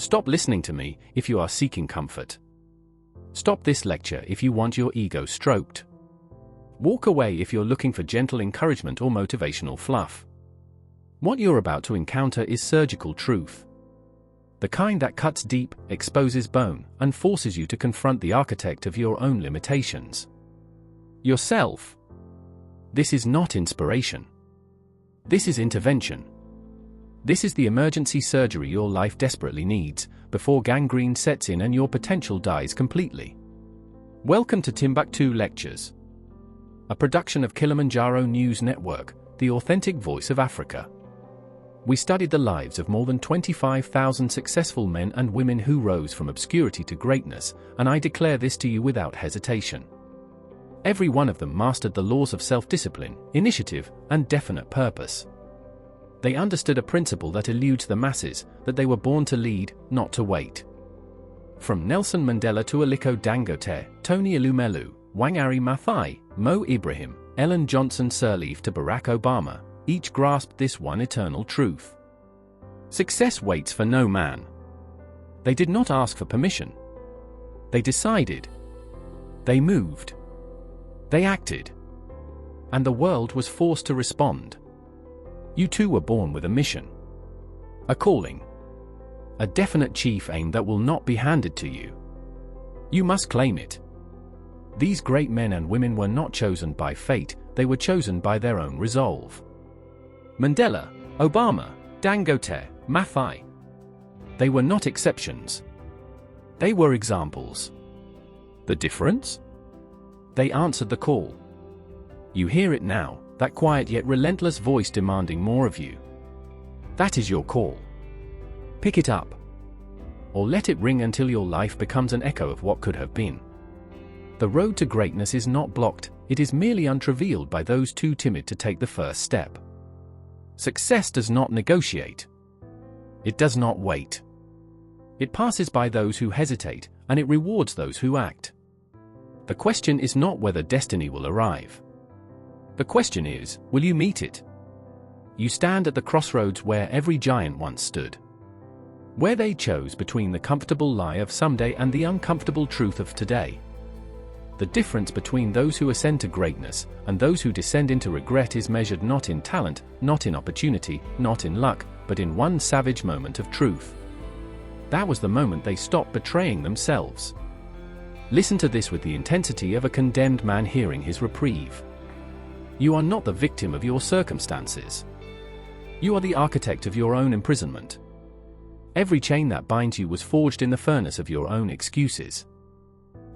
Stop listening to me if you are seeking comfort. Stop this lecture if you want your ego stroked. Walk away if you're looking for gentle encouragement or motivational fluff. What you're about to encounter is surgical truth. The kind that cuts deep, exposes bone, and forces you to confront the architect of your own limitations. Yourself. This is not inspiration. This is intervention. This is the emergency surgery your life desperately needs, before gangrene sets in and your potential dies completely. Welcome to Timbuktu Lectures, a production of Kilimanjaro News Network, the authentic voice of Africa. We studied the lives of more than 25,000 successful men and women who rose from obscurity to greatness, and I declare this to you without hesitation. Every one of them mastered the laws of self-discipline, initiative, and definite purpose. They understood a principle that eludes the masses, that they were born to lead, not to wait. From Nelson Mandela to Aliko Dangote, Tony Elumelu, Wangari Maathai, Mo Ibrahim, Ellen Johnson Sirleaf to Barack Obama, each grasped this one eternal truth. Success waits for no man. They did not ask for permission. They decided. They moved. They acted. And the world was forced to respond. You too were born with a mission. A calling. A definite chief aim that will not be handed to you. You must claim it. These great men and women were not chosen by fate, they were chosen by their own resolve. Mandela, Obama, Dangote, Maathai. They were not exceptions. They were examples. The difference? They answered the call. You hear it now, that quiet yet relentless voice demanding more of you. That is your call. Pick it up. Or let it ring until your life becomes an echo of what could have been. The road to greatness is not blocked, it is merely unrevealed by those too timid to take the first step. Success does not negotiate. It does not wait. It passes by those who hesitate, and it rewards those who act. The question is not whether destiny will arrive. The question is, will you meet it? You stand at the crossroads where every giant once stood. Where they chose between the comfortable lie of someday and the uncomfortable truth of today. The difference between those who ascend to greatness and those who descend into regret is measured not in talent, not in opportunity, not in luck, but in one savage moment of truth. That was the moment they stopped betraying themselves. Listen to this with the intensity of a condemned man hearing his reprieve. You are not the victim of your circumstances. You are the architect of your own imprisonment. Every chain that binds you was forged in the furnace of your own excuses.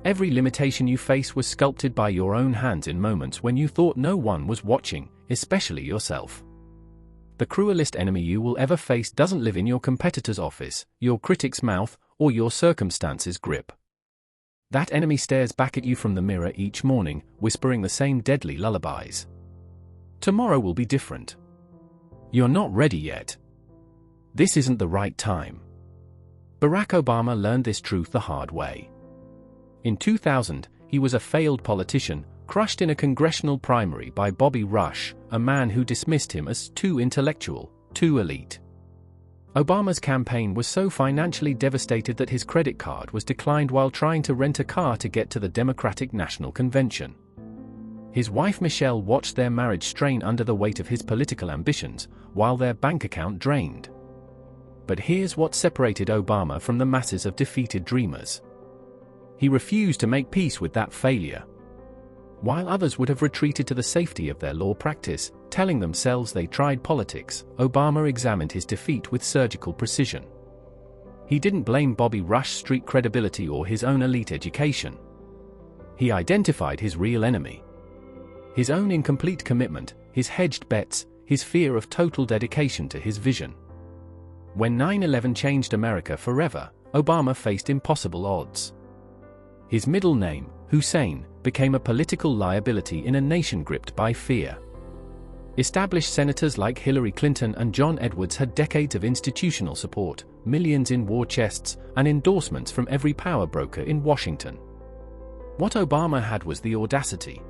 Every limitation you face was sculpted by your own hands in moments when you thought no one was watching, especially yourself. The cruelest enemy you will ever face doesn't live in your competitor's office, your critic's mouth, or your circumstance's grip. That enemy stares back at you from the mirror each morning, whispering the same deadly lullabies. Tomorrow will be different. You're not ready yet. This isn't the right time. Barack Obama learned this truth the hard way. In 2000, he was a failed politician, crushed in a congressional primary by Bobby Rush, a man who dismissed him as too intellectual, too elite. Obama's campaign was so financially devastated that his credit card was declined while trying to rent a car to get to the Democratic National Convention. His wife Michelle watched their marriage strain under the weight of his political ambitions, while their bank account drained. But here's what separated Obama from the masses of defeated dreamers. He refused to make peace with that failure. While others would have retreated to the safety of their law practice, telling themselves they tried politics, Obama examined his defeat with surgical precision. He didn't blame Bobby Rush's street credibility or his own elite education. He identified his real enemy. His own incomplete commitment, his hedged bets, his fear of total dedication to his vision. When 9/11 changed America forever, Obama faced impossible odds. His middle name, Hussein, became a political liability in a nation gripped by fear. Established senators like Hillary Clinton and John Edwards had decades of institutional support, millions in war chests, and endorsements from every power broker in Washington. What Obama had was the audacity.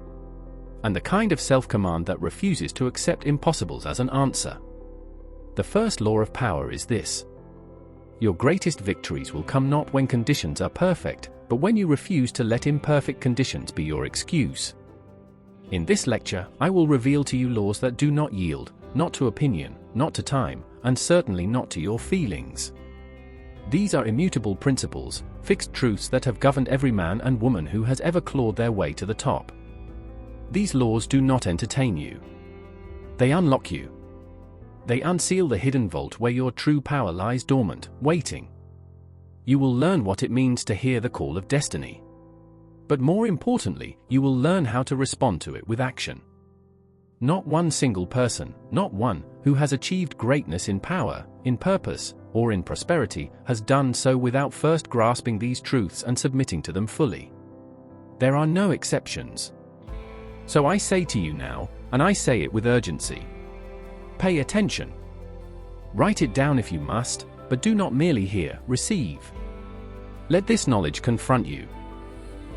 And the kind of self-command that refuses to accept impossibles as an answer. The first law of power is this. Your greatest victories will come not when conditions are perfect, but when you refuse to let imperfect conditions be your excuse. In this lecture, I will reveal to you laws that do not yield, not to opinion, not to time, and certainly not to your feelings. These are immutable principles, fixed truths that have governed every man and woman who has ever clawed their way to the top. These laws do not entertain you. They unlock you. They unseal the hidden vault where your true power lies dormant, waiting. You will learn what it means to hear the call of destiny. But more importantly, you will learn how to respond to it with action. Not one single person, not one, who has achieved greatness in power, in purpose, or in prosperity, has done so without first grasping these truths and submitting to them fully. There are no exceptions. So I say to you now, and I say it with urgency. Pay attention. Write it down if you must, but do not merely hear, receive. Let this knowledge confront you.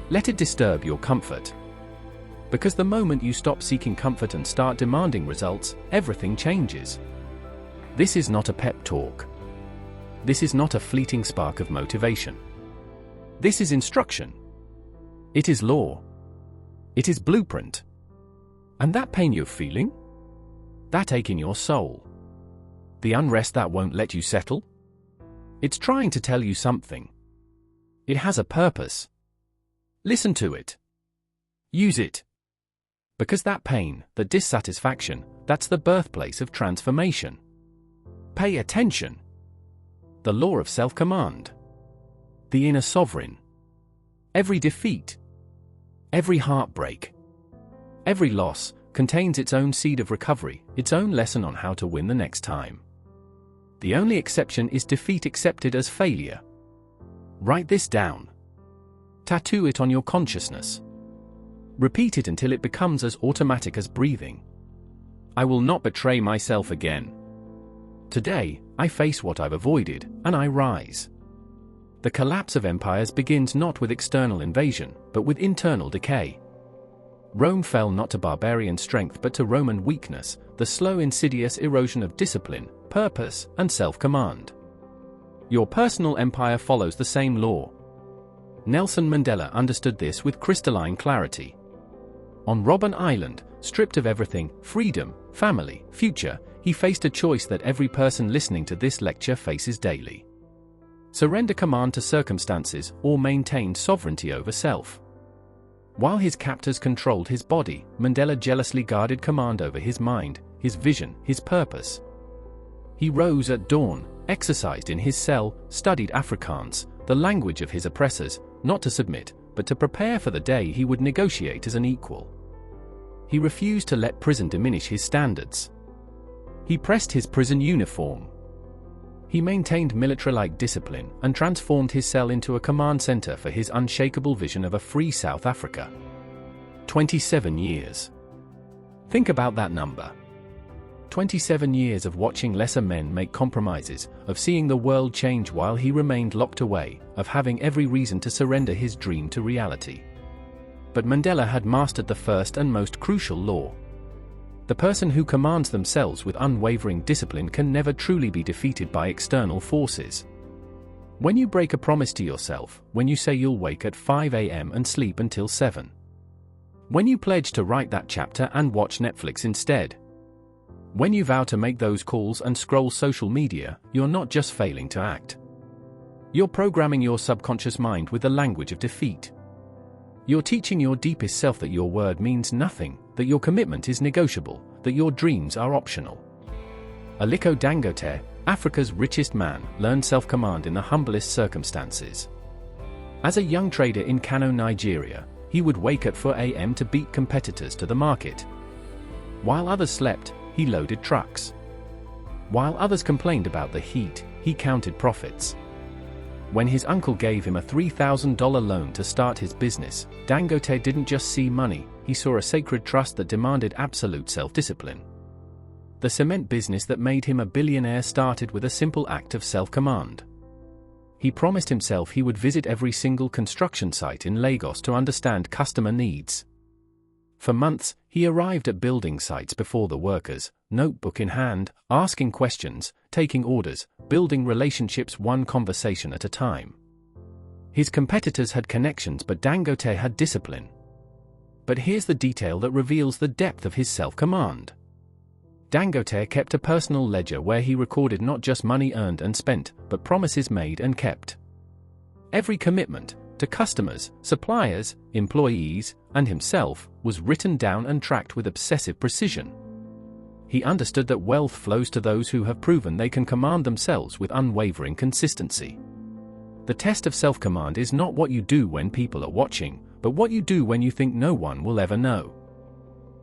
Let it disturb your comfort. Because the moment you stop seeking comfort and start demanding results, everything changes. This is not a pep talk. This is not a fleeting spark of motivation. This is instruction. It is law. It is blueprint. And that pain you're feeling? That ache in your soul? The unrest that won't let you settle? It's trying to tell you something. It has a purpose. Listen to it. Use it. Because that pain, the dissatisfaction, that's the birthplace of transformation. Pay attention. The law of self-command. The inner sovereign. Every defeat, every heartbreak, every loss contains its own seed of recovery, its own lesson on how to win the next time. The only exception is defeat accepted as failure. Write this down. Tattoo it on your consciousness. Repeat it until it becomes as automatic as breathing. I will not betray myself again. Today, I face what I've avoided, and I rise. The collapse of empires begins not with external invasion, but with internal decay. Rome fell not to barbarian strength but to Roman weakness, the slow insidious erosion of discipline, purpose, and self-command. Your personal empire follows the same law. Nelson Mandela understood this with crystalline clarity. On Robben Island, stripped of everything, freedom, family, future, he faced a choice that every person listening to this lecture faces daily. Surrender command to circumstances or maintain sovereignty over self. While his captors controlled his body, Mandela jealously guarded command over his mind, his vision, his purpose. He rose at dawn, exercised in his cell, studied Afrikaans, the language of his oppressors, not to submit, but to prepare for the day he would negotiate as an equal. He refused to let prison diminish his standards. He pressed his prison uniform. He maintained military-like discipline and transformed his cell into a command center for his unshakable vision of a free South Africa. 27 years. Think about that number. 27 years of watching lesser men make compromises, of seeing the world change while he remained locked away, of having every reason to surrender his dream to reality. But Mandela had mastered the first and most crucial law. The person who commands themselves with unwavering discipline can never truly be defeated by external forces. When you break a promise to yourself, when you say you'll wake at 5 a.m. and sleep until 7. When you pledge to write that chapter and watch Netflix instead. When you vow to make those calls and scroll social media, you're not just failing to act. You're programming your subconscious mind with the language of defeat. You're teaching your deepest self that your word means nothing, that your commitment is negotiable, that your dreams are optional. Aliko Dangote, Africa's richest man, learned self-command in the humblest circumstances. As a young trader in Kano, Nigeria, he would wake at 4 a.m. to beat competitors to the market. While others slept, he loaded trucks. While others complained about the heat, he counted profits. When his uncle gave him a $3,000 loan to start his business, Dangote didn't just see money, he saw a sacred trust that demanded absolute self-discipline. The cement business that made him a billionaire started with a simple act of self-command. He promised himself he would visit every single construction site in Lagos to understand customer needs. For months, he arrived at building sites before the workers, notebook in hand, asking questions, taking orders, building relationships one conversation at a time. His competitors had connections, but Dangote had discipline. But here's the detail that reveals the depth of his self-command. Dangote kept a personal ledger where he recorded not just money earned and spent, but promises made and kept. Every commitment, to customers, suppliers, employees, and himself, was written down and tracked with obsessive precision. He understood that wealth flows to those who have proven they can command themselves with unwavering consistency. The test of self-command is not what you do when people are watching, but what you do when you think no one will ever know.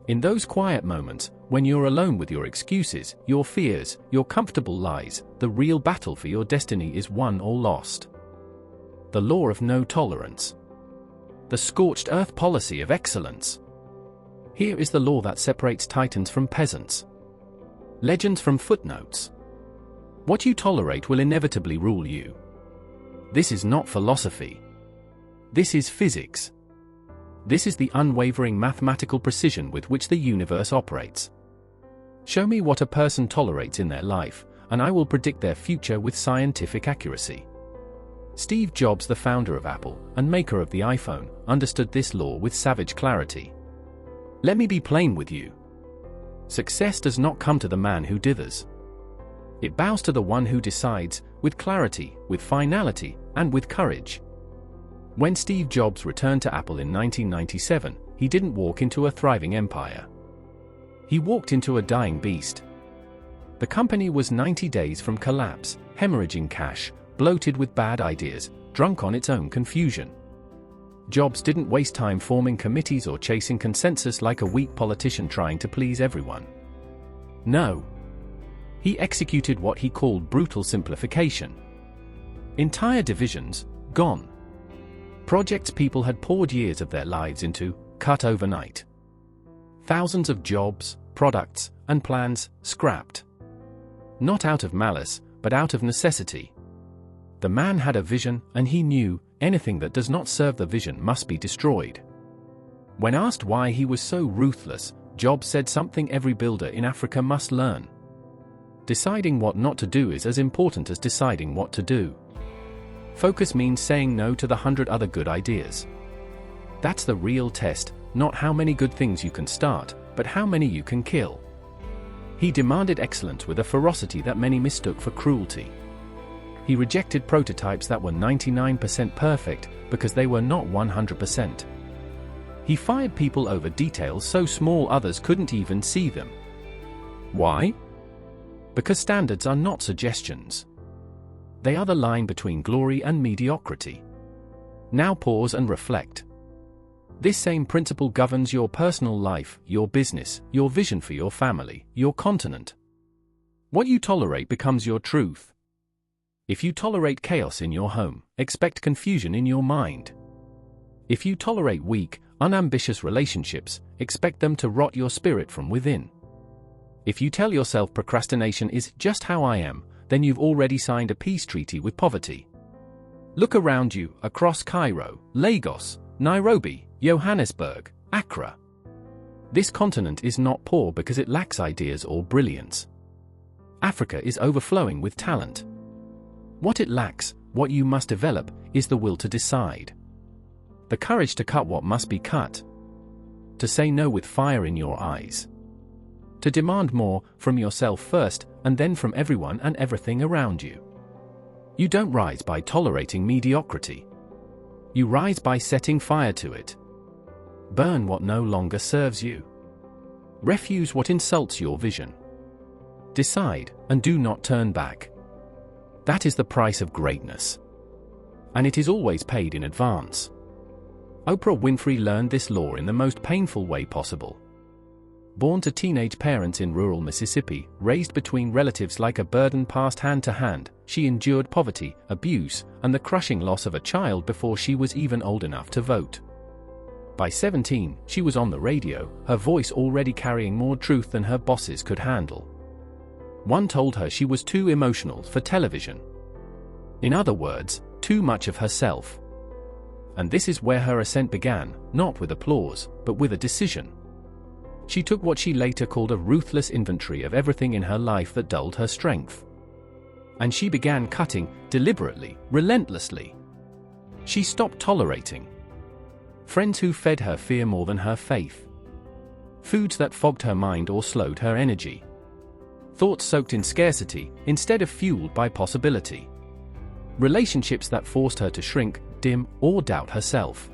In those quiet moments, when you're alone with your excuses, your fears, your comfortable lies, the real battle for your destiny is won or lost. The law of no tolerance. The scorched earth policy of excellence. Here is the law that separates titans from peasants. Legends from footnotes. What you tolerate will inevitably rule you. This is not philosophy. This is physics. This is the unwavering mathematical precision with which the universe operates. Show me what a person tolerates in their life, and I will predict their future with scientific accuracy. Steve Jobs, the founder of Apple and maker of the iPhone, understood this law with savage clarity. Let me be plain with you. Success does not come to the man who dithers. It bows to the one who decides, with clarity, with finality, and with courage. When Steve Jobs returned to Apple in 1997, he didn't walk into a thriving empire. He walked into a dying beast. The company was 90 days from collapse, hemorrhaging cash, bloated with bad ideas, drunk on its own confusion. Jobs didn't waste time forming committees or chasing consensus like a weak politician trying to please everyone. No. He executed what he called brutal simplification. Entire divisions, gone. Projects people had poured years of their lives into, cut overnight. Thousands of jobs, products, and plans, scrapped. Not out of malice, but out of necessity. The man had a vision, and he knew, anything that does not serve the vision must be destroyed. When asked why he was so ruthless, Jobs said something every builder in Africa must learn. Deciding what not to do is as important as deciding what to do. Focus means saying no to the 100 other good ideas. That's the real test, not how many good things you can start, but how many you can kill. He demanded excellence with a ferocity that many mistook for cruelty. He rejected prototypes that were 99% perfect because they were not 100%. He fired people over details so small others couldn't even see them. Why? Because standards are not suggestions. They are the line between glory and mediocrity. Now pause and reflect. This same principle governs your personal life, your business, your vision for your family, your continent. What you tolerate becomes your truth. If you tolerate chaos in your home, expect confusion in your mind. If you tolerate weak, unambitious relationships, expect them to rot your spirit from within. If you tell yourself procrastination is just how I am, then you've already signed a peace treaty with poverty. Look around you, across Cairo, Lagos, Nairobi, Johannesburg, Accra. This continent is not poor because it lacks ideas or brilliance. Africa is overflowing with talent. What it lacks, what you must develop, is the will to decide. The courage to cut what must be cut. To say no with fire in your eyes. To demand more, from yourself first, and then from everyone and everything around you. You don't rise by tolerating mediocrity. You rise by setting fire to it. Burn what no longer serves you. Refuse what insults your vision. Decide, and do not turn back. That is the price of greatness. And it is always paid in advance. Oprah Winfrey learned this law in the most painful way possible. Born to teenage parents in rural Mississippi, raised between relatives like a burden passed hand to hand, she endured poverty, abuse, and the crushing loss of a child before she was even old enough to vote. By 17, she was on the radio, her voice already carrying more truth than her bosses could handle. One told her she was too emotional for television. In other words, too much of herself. And this is where her ascent began, not with applause, but with a decision. She took what she later called a ruthless inventory of everything in her life that dulled her strength. And she began cutting, deliberately, relentlessly. She stopped tolerating friends who fed her fear more than her faith, foods that fogged her mind or slowed her energy, thoughts soaked in scarcity instead of fueled by possibility, relationships that forced her to shrink, dim, or doubt herself,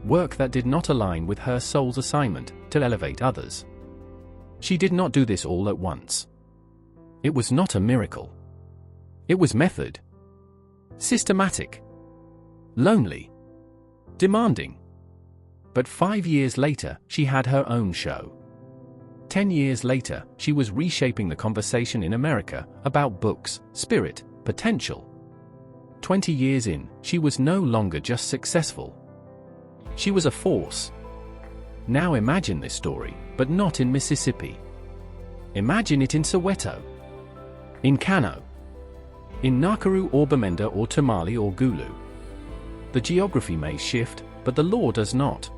work that did not align with her soul's assignment to elevate others. She did not do this all at once. It was not a miracle. It was method. Systematic. Lonely. Demanding. But 5 years later, she had her own show. 10 years later, she was reshaping the conversation in America about books, spirit, potential. 20 years in, she was no longer just successful. She was a force. Now imagine this story, but not in Mississippi. Imagine it in Soweto, in Kano, in Nakuru or Bamenda or Tamale or Gulu. The geography may shift, but the law does not.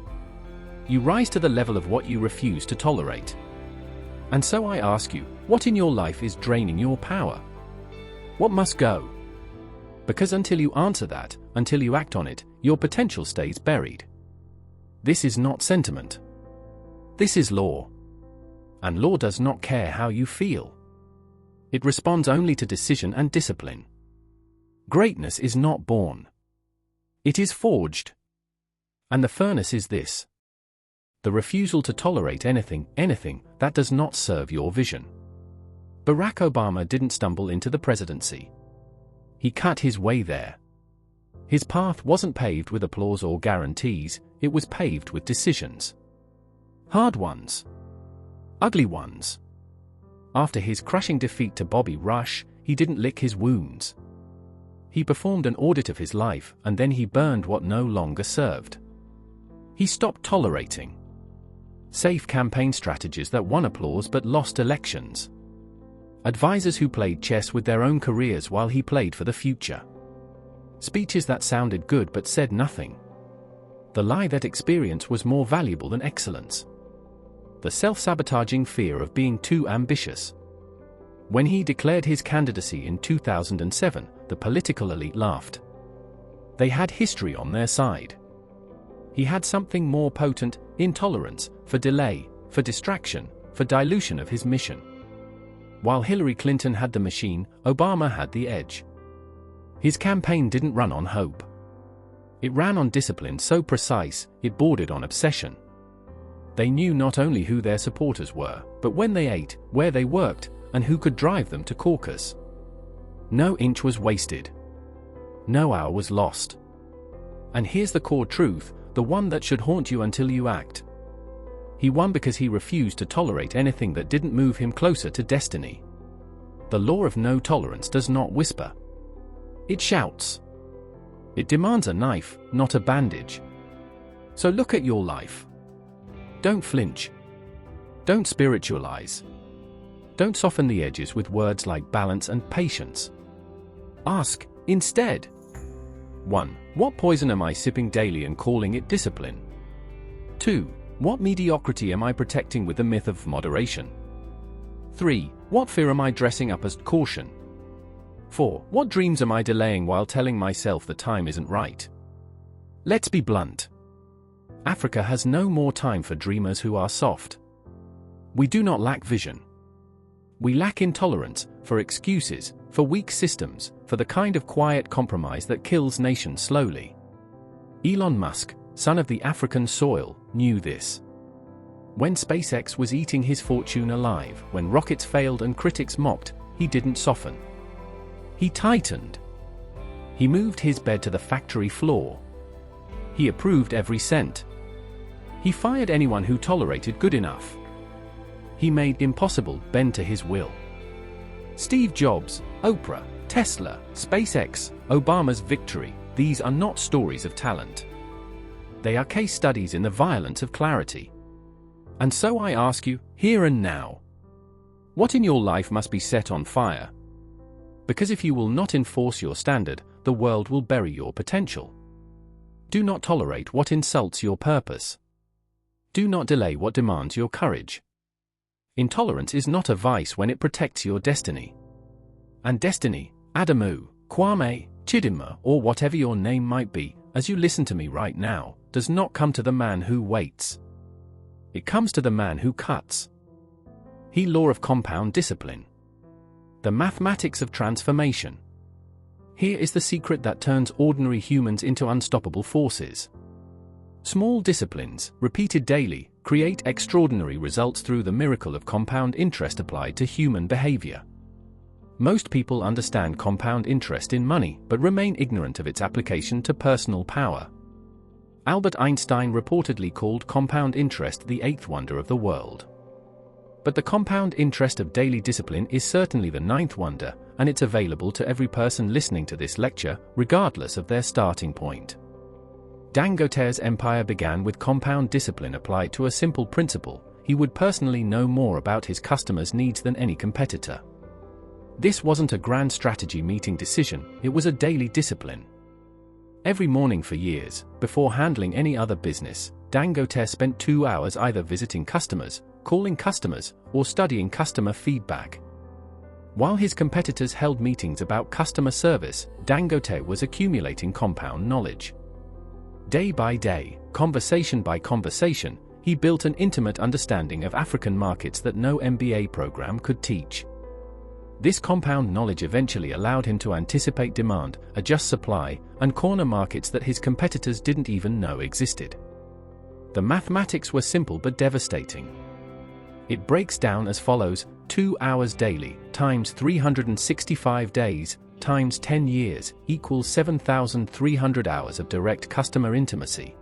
You rise to the level of what you refuse to tolerate. And so I ask you, what in your life is draining your power? What must go? Because until you answer that, until you act on it, your potential stays buried. This is not sentiment. This is law. And law does not care how you feel. It responds only to decision and discipline. Greatness is not born. It is forged. And the furnace is this: the refusal to tolerate anything that does not serve your vision. Barack Obama didn't stumble into the presidency. He cut his way there. His path wasn't paved with applause or guarantees, it was paved with decisions. Hard ones. Ugly ones. After his crushing defeat to Bobby Rush, he didn't lick his wounds. He performed an audit of his life, and then he burned what no longer served. He stopped tolerating safe campaign strategies that won applause but lost elections. Advisors who played chess with their own careers while he played for the future. Speeches that sounded good but said nothing. The lie that experience was more valuable than excellence. The self-sabotaging fear of being too ambitious. When he declared his candidacy in 2007, the political elite laughed. They had history on their side. He had something more potent: intolerance, for delay, for distraction, for dilution of his mission. While Hillary Clinton had the machine, Obama had the edge. His campaign didn't run on hope. It ran on discipline so precise, it bordered on obsession. They knew not only who their supporters were, but when they ate, where they worked, and who could drive them to caucus. No inch was wasted. No hour was lost. And here's the core truth, the one that should haunt you until you act. He won because he refused to tolerate anything that didn't move him closer to destiny. The law of no tolerance does not whisper. It shouts. It demands a knife, not a bandage. So look at your life. Don't flinch. Don't spiritualize. Don't soften the edges with words like balance and patience. Ask, instead. 1. What poison am I sipping daily and calling it discipline? 2. What mediocrity am I protecting with the myth of moderation? 3. What fear am I dressing up as caution? 4. What dreams am I delaying while telling myself the time isn't right? Let's be blunt. Africa has no more time for dreamers who are soft. We do not lack vision. We lack intolerance, for excuses, for weak systems, for the kind of quiet compromise that kills nations slowly. Elon Musk, son of the African soil, knew this. When SpaceX was eating his fortune alive, when rockets failed and critics mocked, he didn't soften. He tightened. He moved his bed to the factory floor. He approved every cent. He fired anyone who tolerated good enough. He made impossible bend to his will. Steve Jobs, Oprah, Tesla, SpaceX, Obama's victory, these are not stories of talent. They are case studies in the violence of clarity. And so I ask you, here and now, what in your life must be set on fire? Because if you will not enforce your standard, the world will bury your potential. Do not tolerate what insults your purpose. Do not delay what demands your courage. Intolerance is not a vice when it protects your destiny. And destiny, Adamu, Kwame, Chidinma, or whatever your name might be, as you listen to me right now, does not come to the man who waits. It comes to the man who cuts. The law of compound discipline. The mathematics of transformation. Here is the secret that turns ordinary humans into unstoppable forces. Small disciplines, repeated daily, create extraordinary results through the miracle of compound interest applied to human behavior. Most people understand compound interest in money but remain ignorant of its application to personal power. Albert Einstein reportedly called compound interest the eighth wonder of the world. But the compound interest of daily discipline is certainly the ninth wonder, and it's available to every person listening to this lecture, regardless of their starting point. Dangote's empire began with compound discipline applied to a simple principle: he would personally know more about his customers' needs than any competitor. This wasn't a grand strategy meeting decision, it was a daily discipline. Every morning for years, before handling any other business, Dangote spent 2 hours either visiting customers, calling customers, or studying customer feedback. While his competitors held meetings about customer service, Dangote was accumulating compound knowledge. Day by day, conversation by conversation, he built an intimate understanding of African markets that no MBA program could teach. This compound knowledge eventually allowed him to anticipate demand, adjust supply, and corner markets that his competitors didn't even know existed. The mathematics were simple but devastating. It breaks down as follows: 2 hours daily, times 365 days, times 10 years, equals 7,300 hours of direct customer intimacy.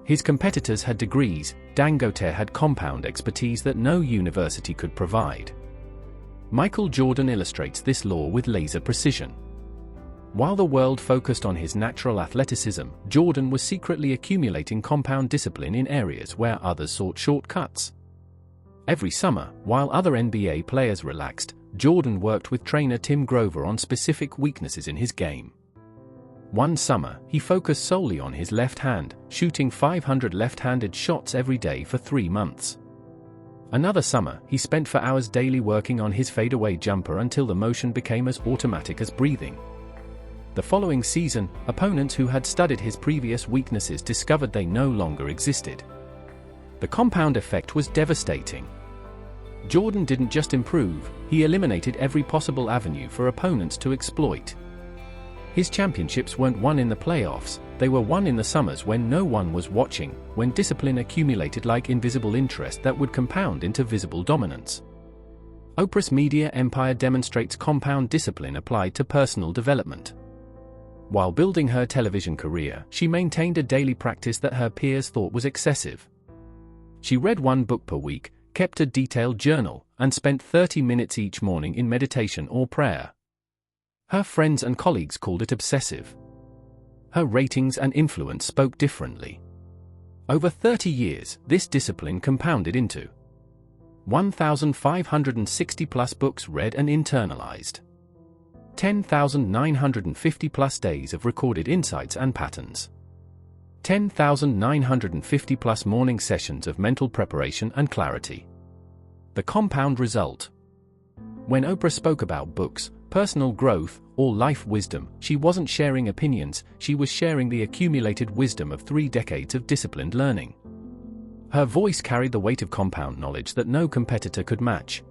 His competitors had degrees, Dangote had compound expertise that no university could provide. Michael Jordan illustrates this law with laser precision. While the world focused on his natural athleticism, Jordan was secretly accumulating compound discipline in areas where others sought shortcuts. Every summer, while other NBA players relaxed, Jordan worked with trainer Tim Grover on specific weaknesses in his game. One summer, he focused solely on his left hand, shooting 500 left-handed shots every day for 3 months. Another summer, he spent 4 hours daily working on his fadeaway jumper until the motion became as automatic as breathing. The following season, opponents who had studied his previous weaknesses discovered they no longer existed. The compound effect was devastating. Jordan didn't just improve, he eliminated every possible avenue for opponents to exploit. His championships weren't won in the playoffs, they were won in the summers when no one was watching, when discipline accumulated like invisible interest that would compound into visible dominance. Oprah's media empire demonstrates compound discipline applied to personal development. While building her television career, she maintained a daily practice that her peers thought was excessive. She read 1 book per week, kept a detailed journal, and spent 30 minutes each morning in meditation or prayer. Her friends and colleagues called it obsessive. Her ratings and influence spoke differently. Over 30 years, this discipline compounded into 1,560 plus books read and internalized, 10,950 plus days of recorded insights and patterns, 10,950 plus morning sessions of mental preparation and clarity. The compound result. When Oprah spoke about books, personal growth, or life wisdom, she wasn't sharing opinions, she was sharing the accumulated wisdom of 3 decades of disciplined learning. Her voice carried the weight of compound knowledge that no competitor could match.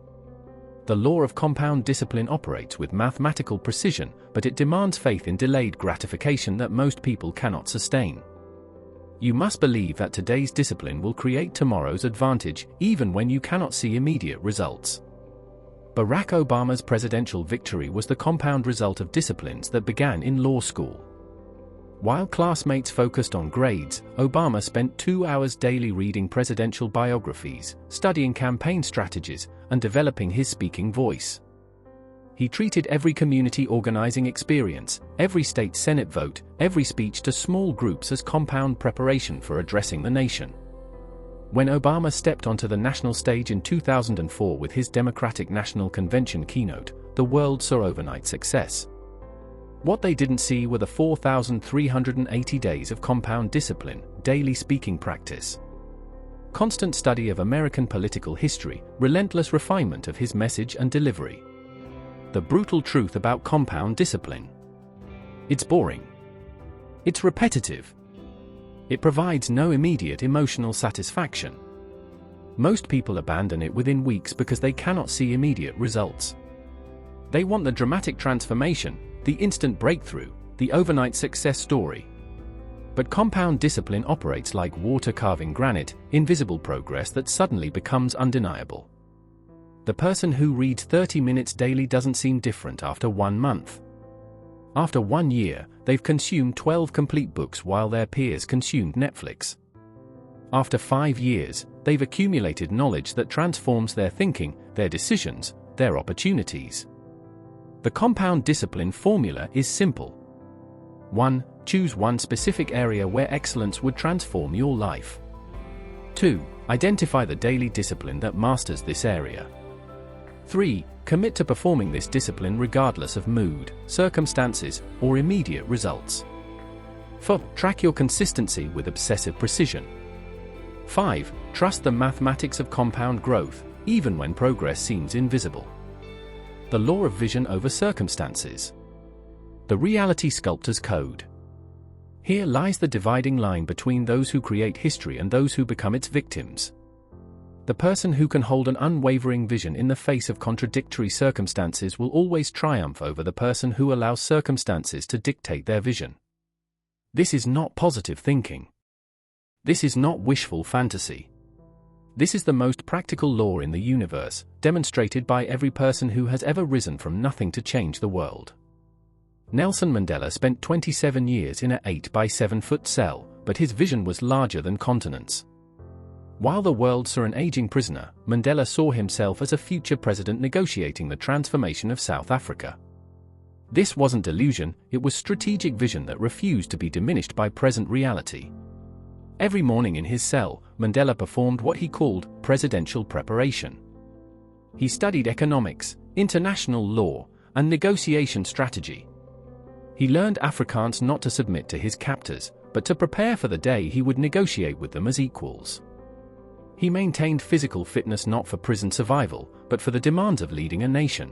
The law of compound discipline operates with mathematical precision, but it demands faith in delayed gratification that most people cannot sustain. You must believe that today's discipline will create tomorrow's advantage, even when you cannot see immediate results. Barack Obama's presidential victory was the compound result of disciplines that began in law school. While classmates focused on grades, Obama spent 2 hours daily reading presidential biographies, studying campaign strategies, and developing his speaking voice. He treated every community organizing experience, every state Senate vote, every speech to small groups as compound preparation for addressing the nation. When Obama stepped onto the national stage in 2004 with his Democratic National Convention keynote, the world saw overnight success. What they didn't see were the 4,380 days of compound discipline, daily speaking practice. constant study of American political history, relentless refinement of his message and delivery. The brutal truth about compound discipline. It's boring. It's repetitive. It provides no immediate emotional satisfaction. Most people abandon it within weeks because they cannot see immediate results. They want the dramatic transformation, the instant breakthrough, the overnight success story. But compound discipline operates like water carving granite, invisible progress that suddenly becomes undeniable. The person who reads 30 minutes daily doesn't seem different after 1 month. After 1 year, they've consumed 12 complete books while their peers consumed Netflix. After 5 years, they've accumulated knowledge that transforms their thinking, their decisions, their opportunities. The compound discipline formula is simple. 1. Choose one specific area where excellence would transform your life. 2. Identify the daily discipline that masters this area. 3. Commit to performing this discipline regardless of mood, circumstances, or immediate results. 4. Track your consistency with obsessive precision. 5. Trust the mathematics of compound growth, even when progress seems invisible. The law of vision over circumstances. The reality sculptor's code. Here lies the dividing line between those who create history and those who become its victims. The person who can hold an unwavering vision in the face of contradictory circumstances will always triumph over the person who allows circumstances to dictate their vision. This is not positive thinking. This is not wishful fantasy. This is the most practical law in the universe, demonstrated by every person who has ever risen from nothing to change the world. Nelson Mandela spent 27 years in a 8 by 7 foot cell, but his vision was larger than continents. While the world saw an aging prisoner, Mandela saw himself as a future president negotiating the transformation of South Africa. This wasn't delusion, it was strategic vision that refused to be diminished by present reality. Every morning in his cell, Mandela performed what he called presidential preparation. He studied economics, international law, and negotiation strategy. He learned Afrikaans not to submit to his captors, but to prepare for the day he would negotiate with them as equals. He maintained physical fitness not for prison survival, but for the demands of leading a nation.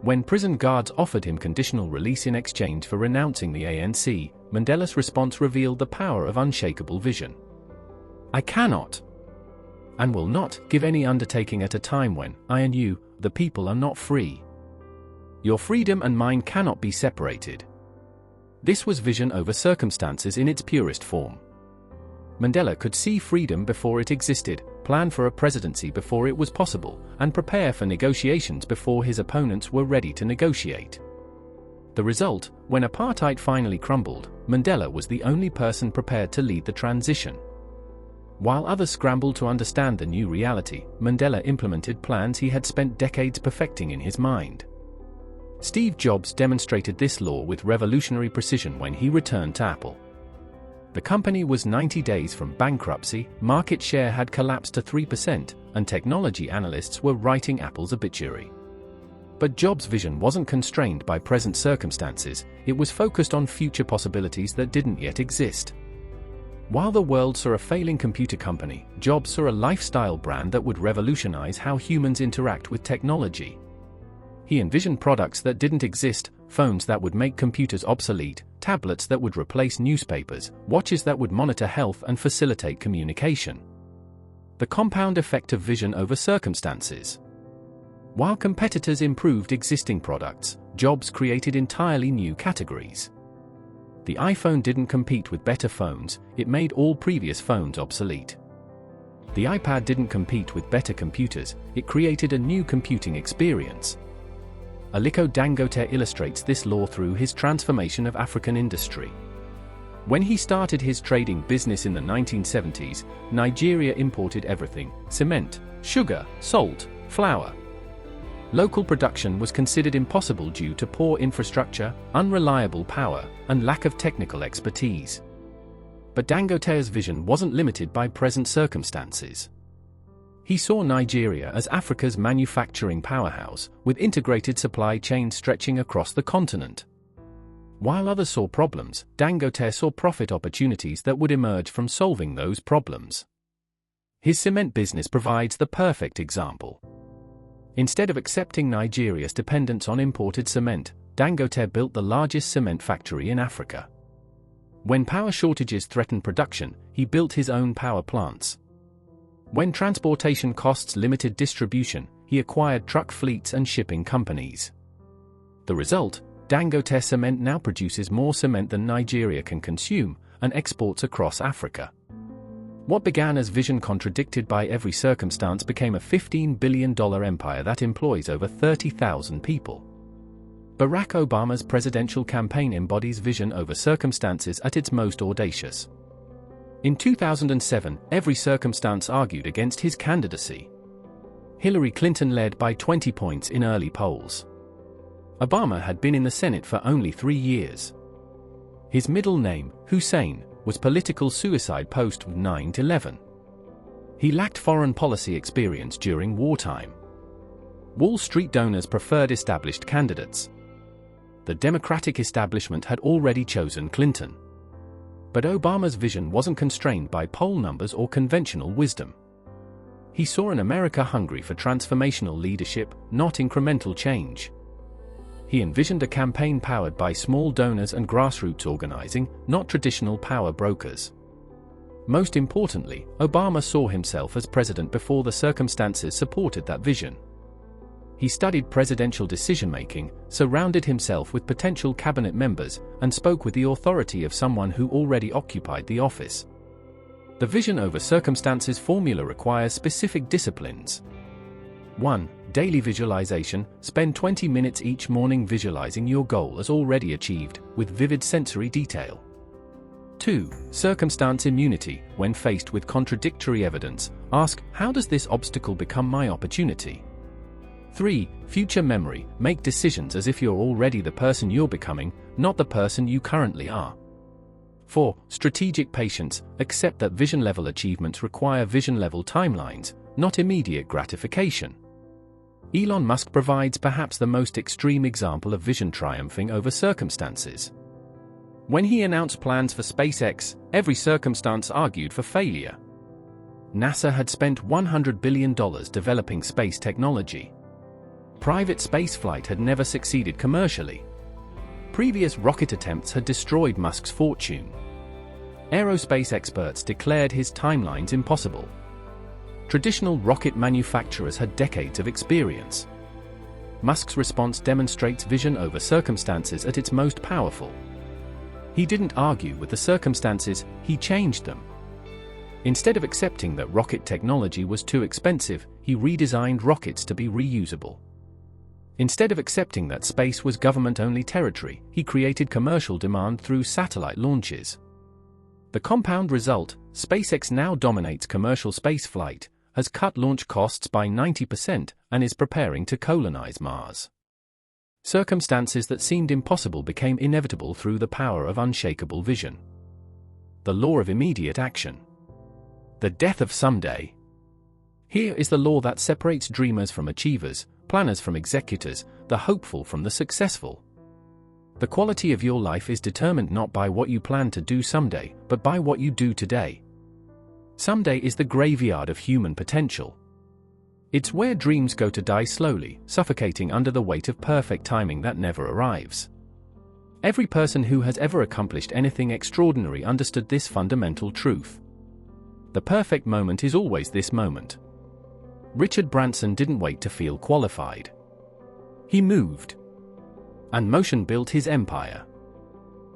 When prison guards offered him conditional release in exchange for renouncing the ANC, Mandela's response revealed the power of unshakable vision. I cannot, and will not, give any undertaking at a time when I and you, the people, are not free. Your freedom and mine cannot be separated. This was vision over circumstances in its purest form. Mandela could see freedom before it existed, plan for a presidency before it was possible, and prepare for negotiations before his opponents were ready to negotiate. The result, when apartheid finally crumbled, Mandela was the only person prepared to lead the transition. While others scrambled to understand the new reality, Mandela implemented plans he had spent decades perfecting in his mind. Steve Jobs demonstrated this law with revolutionary precision when he returned to Apple. The company was 90 days from bankruptcy, market share had collapsed to 3%, and technology analysts were writing Apple's obituary. But Jobs' vision wasn't constrained by present circumstances, it was focused on future possibilities that didn't yet exist. While the world saw a failing computer company, Jobs saw a lifestyle brand that would revolutionize how humans interact with technology. He envisioned products that didn't exist, phones that would make computers obsolete, tablets that would replace newspapers, watches that would monitor health and facilitate communication. The compound effect of vision over circumstances. While competitors improved existing products, Jobs created entirely new categories. The iPhone didn't compete with better phones, it made all previous phones obsolete. The iPad didn't compete with better computers, it created a new computing experience. Aliko Dangote illustrates this law through his transformation of African industry. When he started his trading business in the 1970s, Nigeria imported everything: cement, sugar, salt, flour. Local production was considered impossible due to poor infrastructure, unreliable power, and lack of technical expertise. But Dangote's vision wasn't limited by present circumstances. He saw Nigeria as Africa's manufacturing powerhouse, with integrated supply chains stretching across the continent. While others saw problems, Dangote saw profit opportunities that would emerge from solving those problems. His cement business provides the perfect example. Instead of accepting Nigeria's dependence on imported cement, Dangote built the largest cement factory in Africa. When power shortages threatened production, he built his own power plants. When transportation costs limited distribution, he acquired truck fleets and shipping companies. The result? Dangote Cement now produces more cement than Nigeria can consume, and exports across Africa. What began as vision contradicted by every circumstance became a $15 billion empire that employs over 30,000 people. Barack Obama's presidential campaign embodies vision over circumstances at its most audacious. In 2007, every circumstance argued against his candidacy. Hillary Clinton led by 20 points in early polls. Obama had been in the Senate for only 3 years. His middle name, Hussein, was political suicide post 9/11. He lacked foreign policy experience during wartime. Wall Street donors preferred established candidates. The Democratic establishment had already chosen Clinton. But Obama's vision wasn't constrained by poll numbers or conventional wisdom. He saw an America hungry for transformational leadership, not incremental change. He envisioned a campaign powered by small donors and grassroots organizing, not traditional power brokers. Most importantly, Obama saw himself as president before the circumstances supported that vision. He studied presidential decision-making, surrounded himself with potential cabinet members, and spoke with the authority of someone who already occupied the office. The vision over circumstances formula requires specific disciplines. 1. Daily visualization. Spend 20 minutes each morning visualizing your goal as already achieved, with vivid sensory detail. 2. Circumstance immunity. When faced with contradictory evidence, ask, how does this obstacle become my opportunity? 3. Future memory. Make decisions as if you're already the person you're becoming, not the person you currently are. 4. Strategic patience. Accept that vision-level achievements require vision-level timelines, not immediate gratification. Elon Musk provides perhaps the most extreme example of vision triumphing over circumstances. When he announced plans for SpaceX, every circumstance argued for failure. NASA had spent $100 billion developing space technology. Private spaceflight had never succeeded commercially. Previous rocket attempts had destroyed Musk's fortune. Aerospace experts declared his timelines impossible. Traditional rocket manufacturers had decades of experience. Musk's response demonstrates vision over circumstances at its most powerful. He didn't argue with the circumstances, he changed them. Instead of accepting that rocket technology was too expensive, he redesigned rockets to be reusable. Instead of accepting that space was government-only territory, he created commercial demand through satellite launches. The compound result, SpaceX now dominates commercial spaceflight, has cut launch costs by 90%, and is preparing to colonize Mars. Circumstances that seemed impossible became inevitable through the power of unshakable vision. The law of immediate action. The death of someday. Here is the law that separates dreamers from achievers, planners from executors, the hopeful from the successful. The quality of your life is determined not by what you plan to do someday, but by what you do today. Someday is the graveyard of human potential. It's where dreams go to die slowly, suffocating under the weight of perfect timing that never arrives. Every person who has ever accomplished anything extraordinary understood this fundamental truth. The perfect moment is always this moment. Richard Branson didn't wait to feel qualified. He moved. And motion built his empire.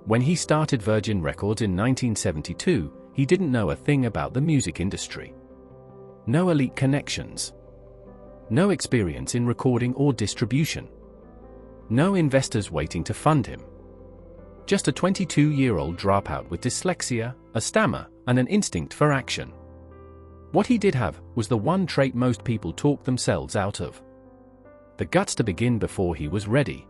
When he started Virgin Records in 1972, he didn't know a thing about the music industry. No elite connections. No experience in recording or distribution. No investors waiting to fund him. Just a 22-year-old dropout with dyslexia, a stammer, and an instinct for action. What he did have was the one trait most people talk themselves out of. The guts to begin before he was ready.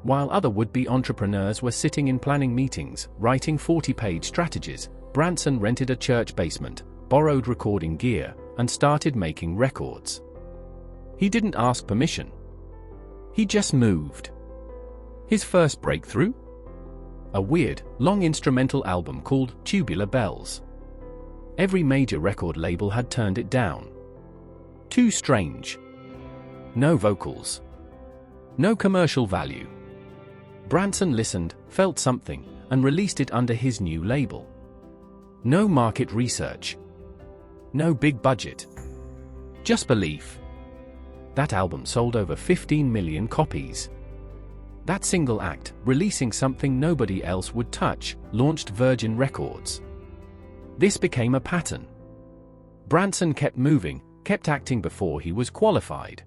While other would-be entrepreneurs were sitting in planning meetings, writing 40-page strategies, Branson rented a church basement, borrowed recording gear, and started making records. He didn't ask permission. He just moved. His first breakthrough? A weird, long instrumental album called Tubular Bells. Every major record label had turned it down. Too strange. No vocals. No commercial value. Branson listened, felt something, and released it under his new label. No market research. No big budget. Just belief. That album sold over 15 million copies. That single act, releasing something nobody else would touch, launched Virgin Records. This became a pattern. Branson kept moving, kept acting before he was qualified.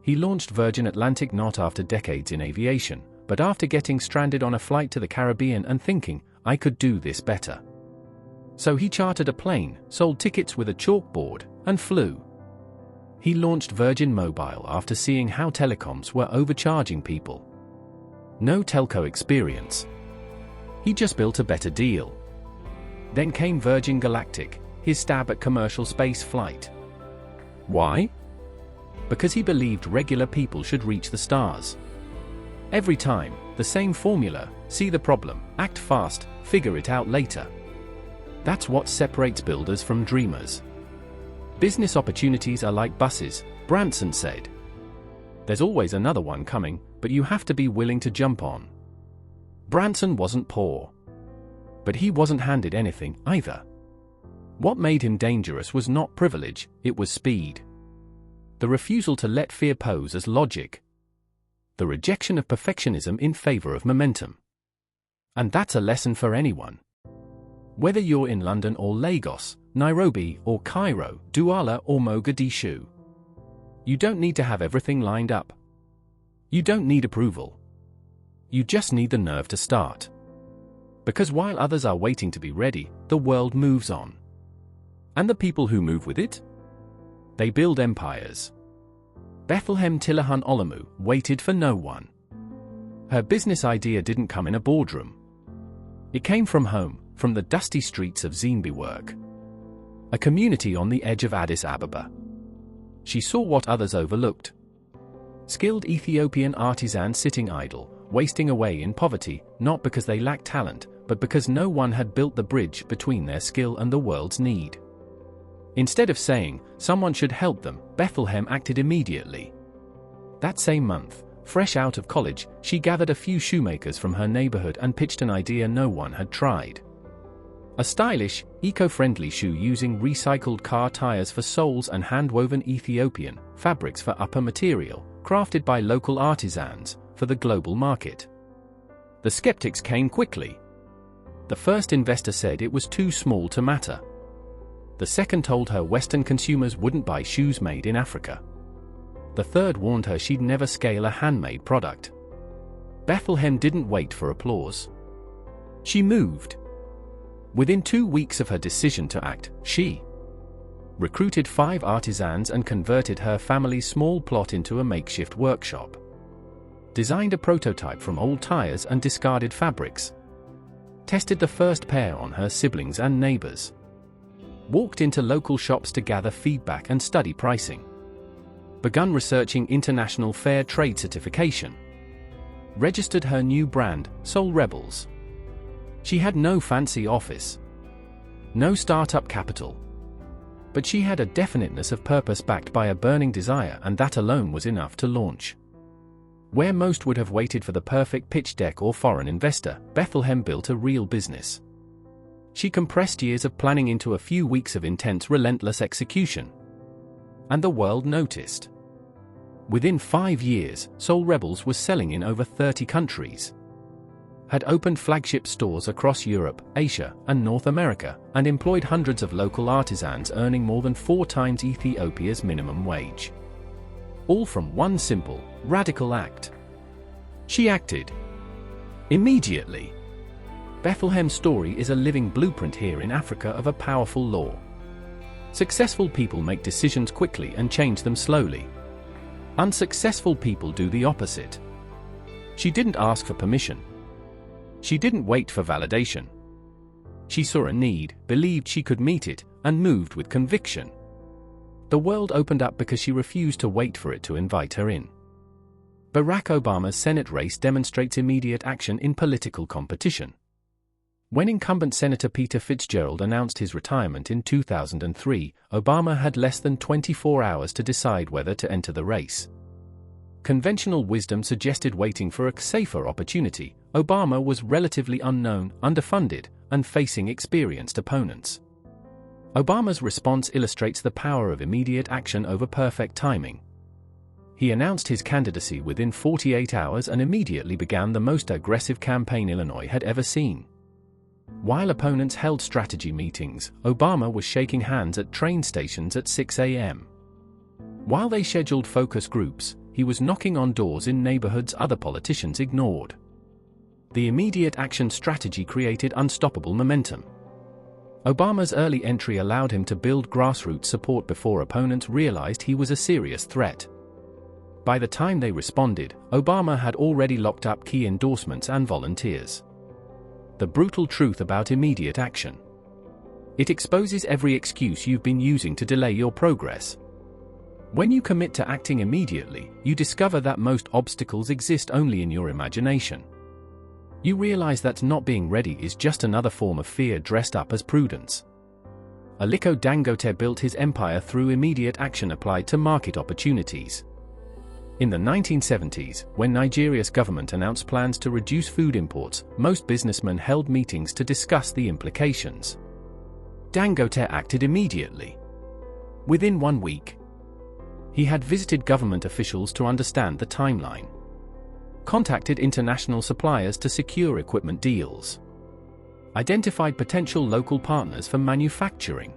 He launched Virgin Atlantic not after decades in aviation, but after getting stranded on a flight to the Caribbean and thinking, I could do this better. So he chartered a plane, sold tickets with a chalkboard, and flew. He launched Virgin Mobile after seeing how telecoms were overcharging people. No telco experience. He just built a better deal. Then came Virgin Galactic, his stab at commercial space flight. Why? Because he believed regular people should reach the stars. Every time, the same formula: see the problem, act fast, figure it out later. That's what separates builders from dreamers. Business opportunities are like buses, Branson said. There's always another one coming, but you have to be willing to jump on. Branson wasn't poor. But he wasn't handed anything, either. What made him dangerous was not privilege, it was speed. The refusal to let fear pose as logic. The rejection of perfectionism in favor of momentum. And that's a lesson for anyone. Whether you're in London or Lagos, Nairobi or Cairo, Douala or Mogadishu. You don't need to have everything lined up. You don't need approval. You just need the nerve to start. Because while others are waiting to be ready, the world moves on. And the people who move with it? They build empires. Bethlehem Tilahan Olomu waited for no one. Her business idea didn't come in a boardroom. It came from home, from the dusty streets of Zimbabwe, a community on the edge of Addis Ababa. She saw what others overlooked. Skilled Ethiopian artisans sitting idle, wasting away in poverty, not because they lacked talent, but because no one had built the bridge between their skill and the world's need. Instead of saying, someone should help them, Bethlehem acted immediately. That same month, fresh out of college, she gathered a few shoemakers from her neighborhood and pitched an idea no one had tried. A stylish, eco-friendly shoe using recycled car tires for soles and hand-woven Ethiopian fabrics for upper material, crafted by local artisans, for the global market. The skeptics came quickly. The first investor said it was too small to matter. The second told her Western consumers wouldn't buy shoes made in Africa. The third warned her she'd never scale a handmade product. Bethlehem didn't wait for applause. She moved. Within 2 weeks of her decision to act, she recruited 5 artisans and converted her family's small plot into a makeshift workshop. Designed a prototype from old tires and discarded fabrics. Tested the first pair on her siblings and neighbors. Walked into local shops to gather feedback and study pricing. Begun researching international fair trade certification. Registered her new brand, Soul Rebels. She had no fancy office. No startup capital. But she had a definiteness of purpose backed by a burning desire, and that alone was enough to launch. Where most would have waited for the perfect pitch deck or foreign investor, Bethlehem built a real business. She compressed years of planning into a few weeks of intense, relentless execution. And the world noticed. Within 5 years, Soul Rebels was selling in over 30 countries. Had opened flagship stores across Europe, Asia, and North America, and employed hundreds of local artisans earning more than 4 times Ethiopia's minimum wage. All from one simple, radical act. She acted. Immediately. Bethlehem's story is a living blueprint here in Africa of a powerful law. Successful people make decisions quickly and change them slowly. Unsuccessful people do the opposite. She didn't ask for permission. She didn't wait for validation. She saw a need, believed she could meet it, and moved with conviction. The world opened up because she refused to wait for it to invite her in. Barack Obama's Senate race demonstrates immediate action in political competition. When incumbent Senator Peter Fitzgerald announced his retirement in 2003, Obama had less than 24 hours to decide whether to enter the race. Conventional wisdom suggested waiting for a safer opportunity. Obama was relatively unknown, underfunded, and facing experienced opponents. Obama's response illustrates the power of immediate action over perfect timing. He announced his candidacy within 48 hours and immediately began the most aggressive campaign Illinois had ever seen. While opponents held strategy meetings, Obama was shaking hands at train stations at 6 a.m. While they scheduled focus groups, he was knocking on doors in neighborhoods other politicians ignored. The immediate action strategy created unstoppable momentum. Obama's early entry allowed him to build grassroots support before opponents realized he was a serious threat. By the time they responded, Obama had already locked up key endorsements and volunteers. The brutal truth about immediate action. It exposes every excuse you've been using to delay your progress. When you commit to acting immediately, you discover that most obstacles exist only in your imagination. You realize that not being ready is just another form of fear dressed up as prudence. Aliko Dangote built his empire through immediate action applied to market opportunities. In the 1970s, when Nigeria's government announced plans to reduce food imports, most businessmen held meetings to discuss the implications. Dangote acted immediately. Within 1 week, he had visited government officials to understand the timeline, contacted international suppliers to secure equipment deals, identified potential local partners for manufacturing,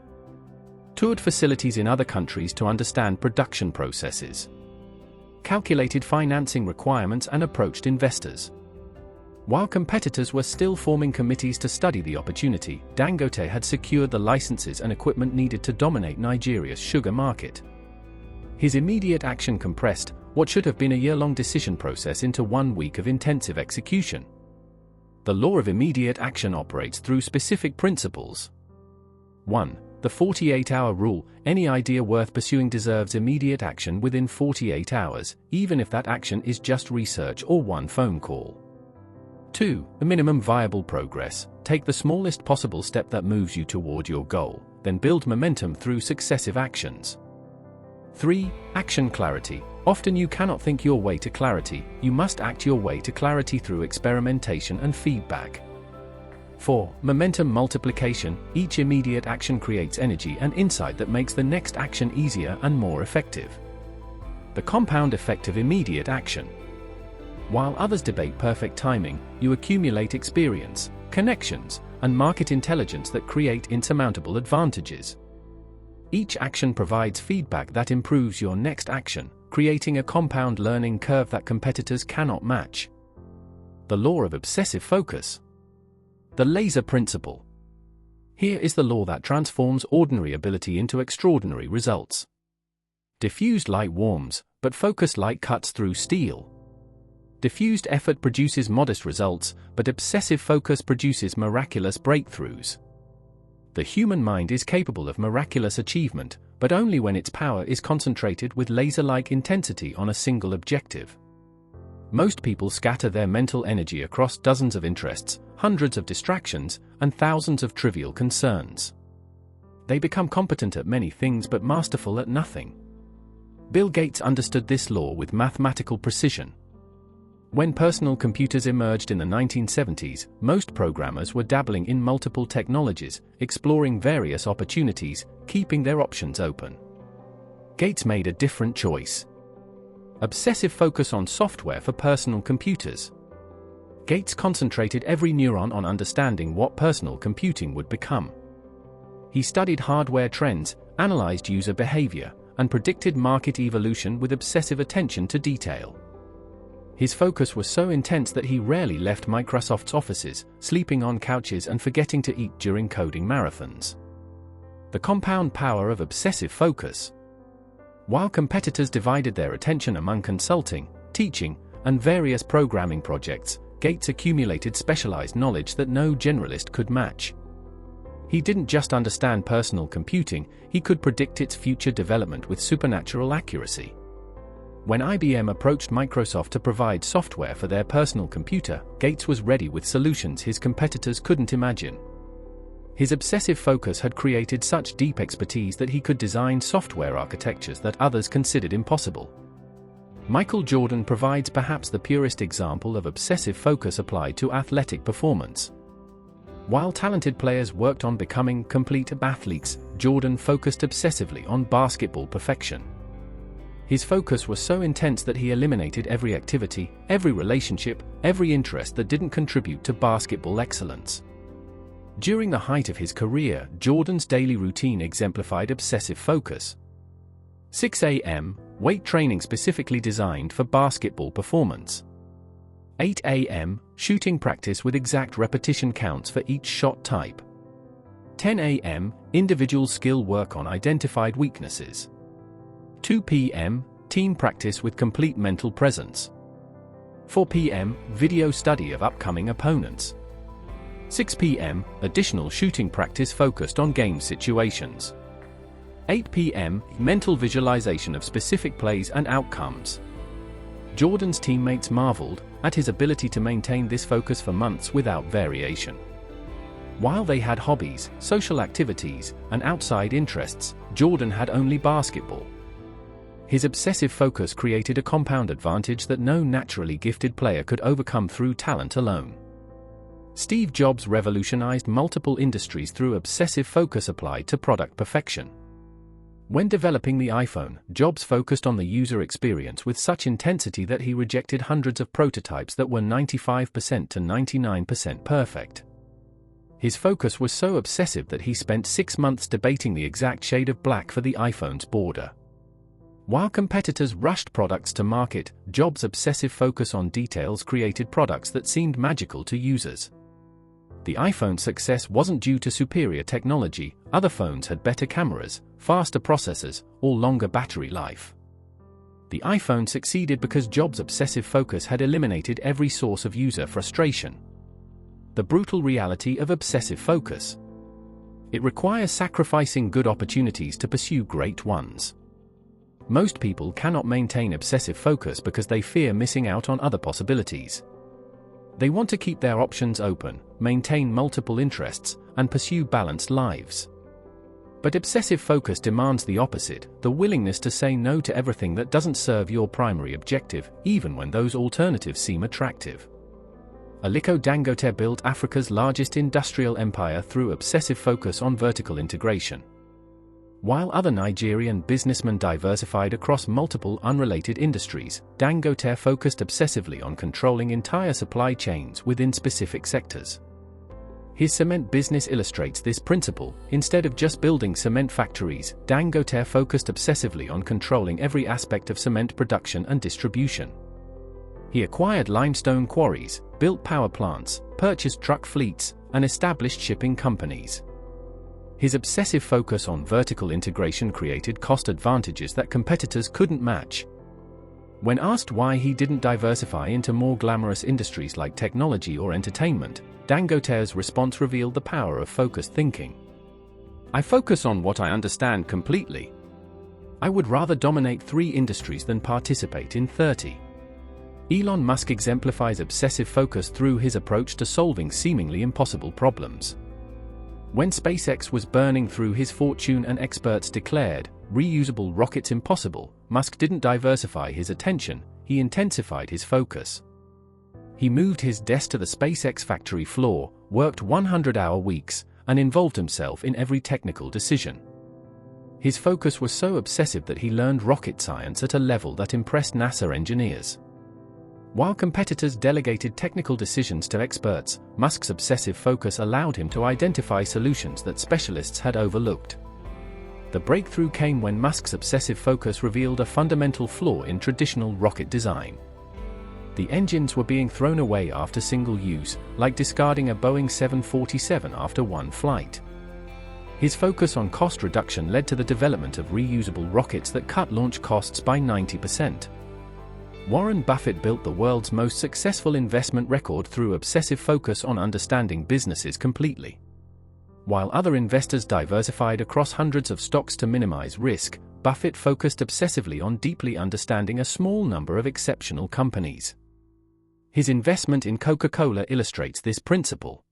toured facilities in other countries to understand production processes, calculated financing requirements and approached investors. While competitors were still forming committees to study the opportunity, Dangote had secured the licenses and equipment needed to dominate Nigeria's sugar market. His immediate action compressed what should have been a year-long decision process into 1 week of intensive execution. The law of immediate action operates through specific principles. 1. The 48-hour rule: any idea worth pursuing deserves immediate action within 48 hours, even if that action is just research or one phone call. 2. The minimum viable progress: take the smallest possible step that moves you toward your goal, then build momentum through successive actions. 3. Action clarity: often you cannot think your way to clarity, you must act your way to clarity through experimentation and feedback. 4. Momentum multiplication: each immediate action creates energy and insight that makes the next action easier and more effective. The compound effect of immediate action. While others debate perfect timing, you accumulate experience, connections, and market intelligence that create insurmountable advantages. Each action provides feedback that improves your next action, creating a compound learning curve that competitors cannot match. The law of obsessive focus. The laser principle. Here is the law that transforms ordinary ability into extraordinary results. Diffused light warms, but focused light cuts through steel. Diffused effort produces modest results, but obsessive focus produces miraculous breakthroughs. The human mind is capable of miraculous achievement, but only when its power is concentrated with laser-like intensity on a single objective. Most people scatter their mental energy across dozens of interests, hundreds of distractions, and thousands of trivial concerns. They become competent at many things but masterful at nothing. Bill Gates understood this law with mathematical precision. When personal computers emerged in the 1970s, most programmers were dabbling in multiple technologies, exploring various opportunities, keeping their options open. Gates made a different choice. Obsessive focus on software for personal computers. Gates concentrated every neuron on understanding what personal computing would become. He studied hardware trends, analyzed user behavior, and predicted market evolution with obsessive attention to detail. His focus was so intense that he rarely left Microsoft's offices, sleeping on couches and forgetting to eat during coding marathons. The compound power of obsessive focus. While competitors divided their attention among consulting, teaching, and various programming projects, Gates accumulated specialized knowledge that no generalist could match. He didn't just understand personal computing, he could predict its future development with supernatural accuracy. When IBM approached Microsoft to provide software for their personal computer, Gates was ready with solutions his competitors couldn't imagine. His obsessive focus had created such deep expertise that he could design software architectures that others considered impossible. Michael Jordan provides perhaps the purest example of obsessive focus applied to athletic performance. While talented players worked on becoming complete athletes, Jordan focused obsessively on basketball perfection. His focus was so intense that he eliminated every activity, every relationship, every interest that didn't contribute to basketball excellence. During the height of his career, Jordan's daily routine exemplified obsessive focus. 6 a.m., weight training specifically designed for basketball performance. 8 a.m., shooting practice with exact repetition counts for each shot type. 10 a.m., individual skill work on identified weaknesses. 2 p.m., team practice with complete mental presence. 4 p.m., video study of upcoming opponents. 6 p.m., additional shooting practice focused on game situations. 8 p.m., mental visualization of specific plays and outcomes. Jordan's teammates marveled at his ability to maintain this focus for months without variation. While they had hobbies, social activities, and outside interests, Jordan had only basketball. His obsessive focus created a compound advantage that no naturally gifted player could overcome through talent alone. Steve Jobs revolutionized multiple industries through obsessive focus applied to product perfection. When developing the iPhone, Jobs focused on the user experience with such intensity that he rejected hundreds of prototypes that were 95% to 99% perfect. His focus was so obsessive that he spent 6 months debating the exact shade of black for the iPhone's border. While competitors rushed products to market, Jobs' obsessive focus on details created products that seemed magical to users. The iPhone's success wasn't due to superior technology. Other phones had better cameras, faster processors, or longer battery life. The iPhone succeeded because Jobs' obsessive focus had eliminated every source of user frustration. The brutal reality of obsessive focus. It requires sacrificing good opportunities to pursue great ones. Most people cannot maintain obsessive focus because they fear missing out on other possibilities. They want to keep their options open, maintain multiple interests, and pursue balanced lives. But obsessive focus demands the opposite, the willingness to say no to everything that doesn't serve your primary objective, even when those alternatives seem attractive. Aliko Dangote built Africa's largest industrial empire through obsessive focus on vertical integration. While other Nigerian businessmen diversified across multiple unrelated industries, Dangote focused obsessively on controlling entire supply chains within specific sectors. His cement business illustrates this principle. Instead of just building cement factories, Dangote focused obsessively on controlling every aspect of cement production and distribution. He acquired limestone quarries, built power plants, purchased truck fleets, and established shipping companies. His obsessive focus on vertical integration created cost advantages that competitors couldn't match. When asked why he didn't diversify into more glamorous industries like technology or entertainment, Dangote's response revealed the power of focused thinking. "I focus on what I understand completely. I would rather dominate 3 industries than participate in 30. Elon Musk exemplifies obsessive focus through his approach to solving seemingly impossible problems. When SpaceX was burning through his fortune and experts declared reusable rockets impossible, Musk didn't diversify his attention, he intensified his focus. He moved his desk to the SpaceX factory floor, worked 100-hour weeks, and involved himself in every technical decision. His focus was so obsessive that he learned rocket science at a level that impressed NASA engineers. While competitors delegated technical decisions to experts, Musk's obsessive focus allowed him to identify solutions that specialists had overlooked. The breakthrough came when Musk's obsessive focus revealed a fundamental flaw in traditional rocket design. The engines were being thrown away after single use, like discarding a Boeing 747 after one flight. His focus on cost reduction led to the development of reusable rockets that cut launch costs by 90%. Warren Buffett built the world's most successful investment record through obsessive focus on understanding businesses completely. While other investors diversified across hundreds of stocks to minimize risk, Buffett focused obsessively on deeply understanding a small number of exceptional companies. His investment in Coca-Cola illustrates this principle.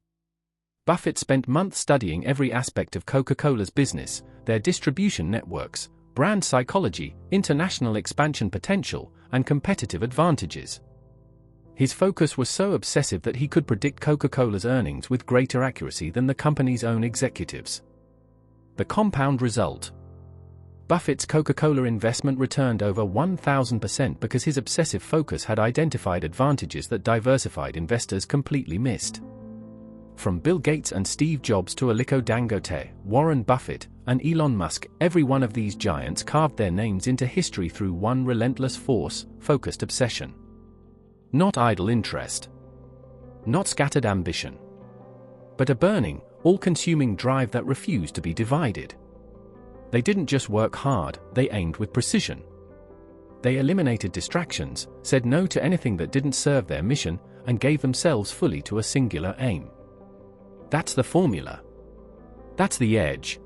Buffett spent months studying every aspect of Coca-Cola's business, their distribution networks, brand psychology, international expansion potential, and competitive advantages. His focus was so obsessive that he could predict Coca-Cola's earnings with greater accuracy than the company's own executives. The compound result. Buffett's Coca-Cola investment returned over 1,000% because his obsessive focus had identified advantages that diversified investors completely missed. From Bill Gates and Steve Jobs to Aliko Dangote, Warren Buffett, and Elon Musk, every one of these giants carved their names into history through one relentless focused obsession. Not idle interest. Not scattered ambition. But a burning, all-consuming drive that refused to be divided. They didn't just work hard, they aimed with precision. They eliminated distractions, said no to anything that didn't serve their mission, and gave themselves fully to a singular aim. That's the formula. That's the edge.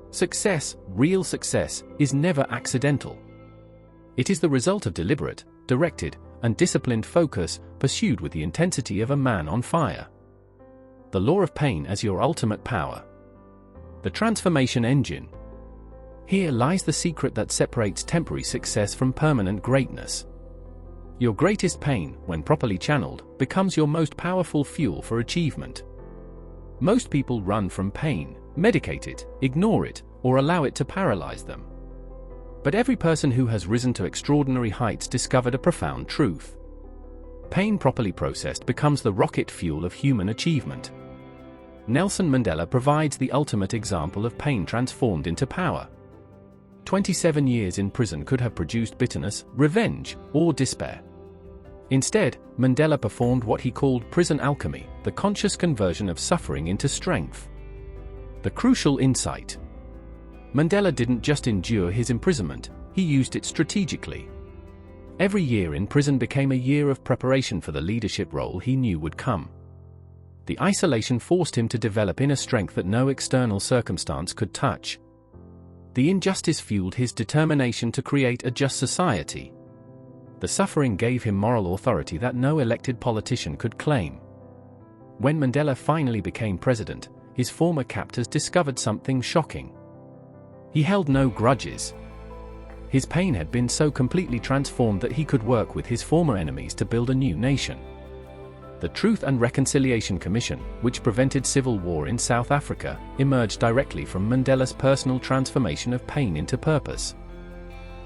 Success, real success, is never accidental. It is the result of deliberate, directed, and disciplined focus, pursued with the intensity of a man on fire. The law of pain as your ultimate power. The transformation engine. Here lies the secret that separates temporary success from permanent greatness. Your greatest pain, when properly channeled, becomes your most powerful fuel for achievement. Most people run from pain, medicate it, ignore it, or allow it to paralyze them. But every person who has risen to extraordinary heights discovered a profound truth. Pain properly processed becomes the rocket fuel of human achievement. Nelson Mandela provides the ultimate example of pain transformed into power. 27 years in prison could have produced bitterness, revenge, or despair. Instead, Mandela performed what he called prison alchemy, the conscious conversion of suffering into strength. The crucial insight. Mandela didn't just endure his imprisonment, he used it strategically. Every year in prison became a year of preparation for the leadership role he knew would come. The isolation forced him to develop inner strength that no external circumstance could touch. The injustice fueled his determination to create a just society. The suffering gave him moral authority that no elected politician could claim. When Mandela finally became president, his former captors discovered something shocking. He held no grudges. His pain had been so completely transformed that he could work with his former enemies to build a new nation. The Truth and Reconciliation Commission, which prevented civil war in South Africa, emerged directly from Mandela's personal transformation of pain into purpose.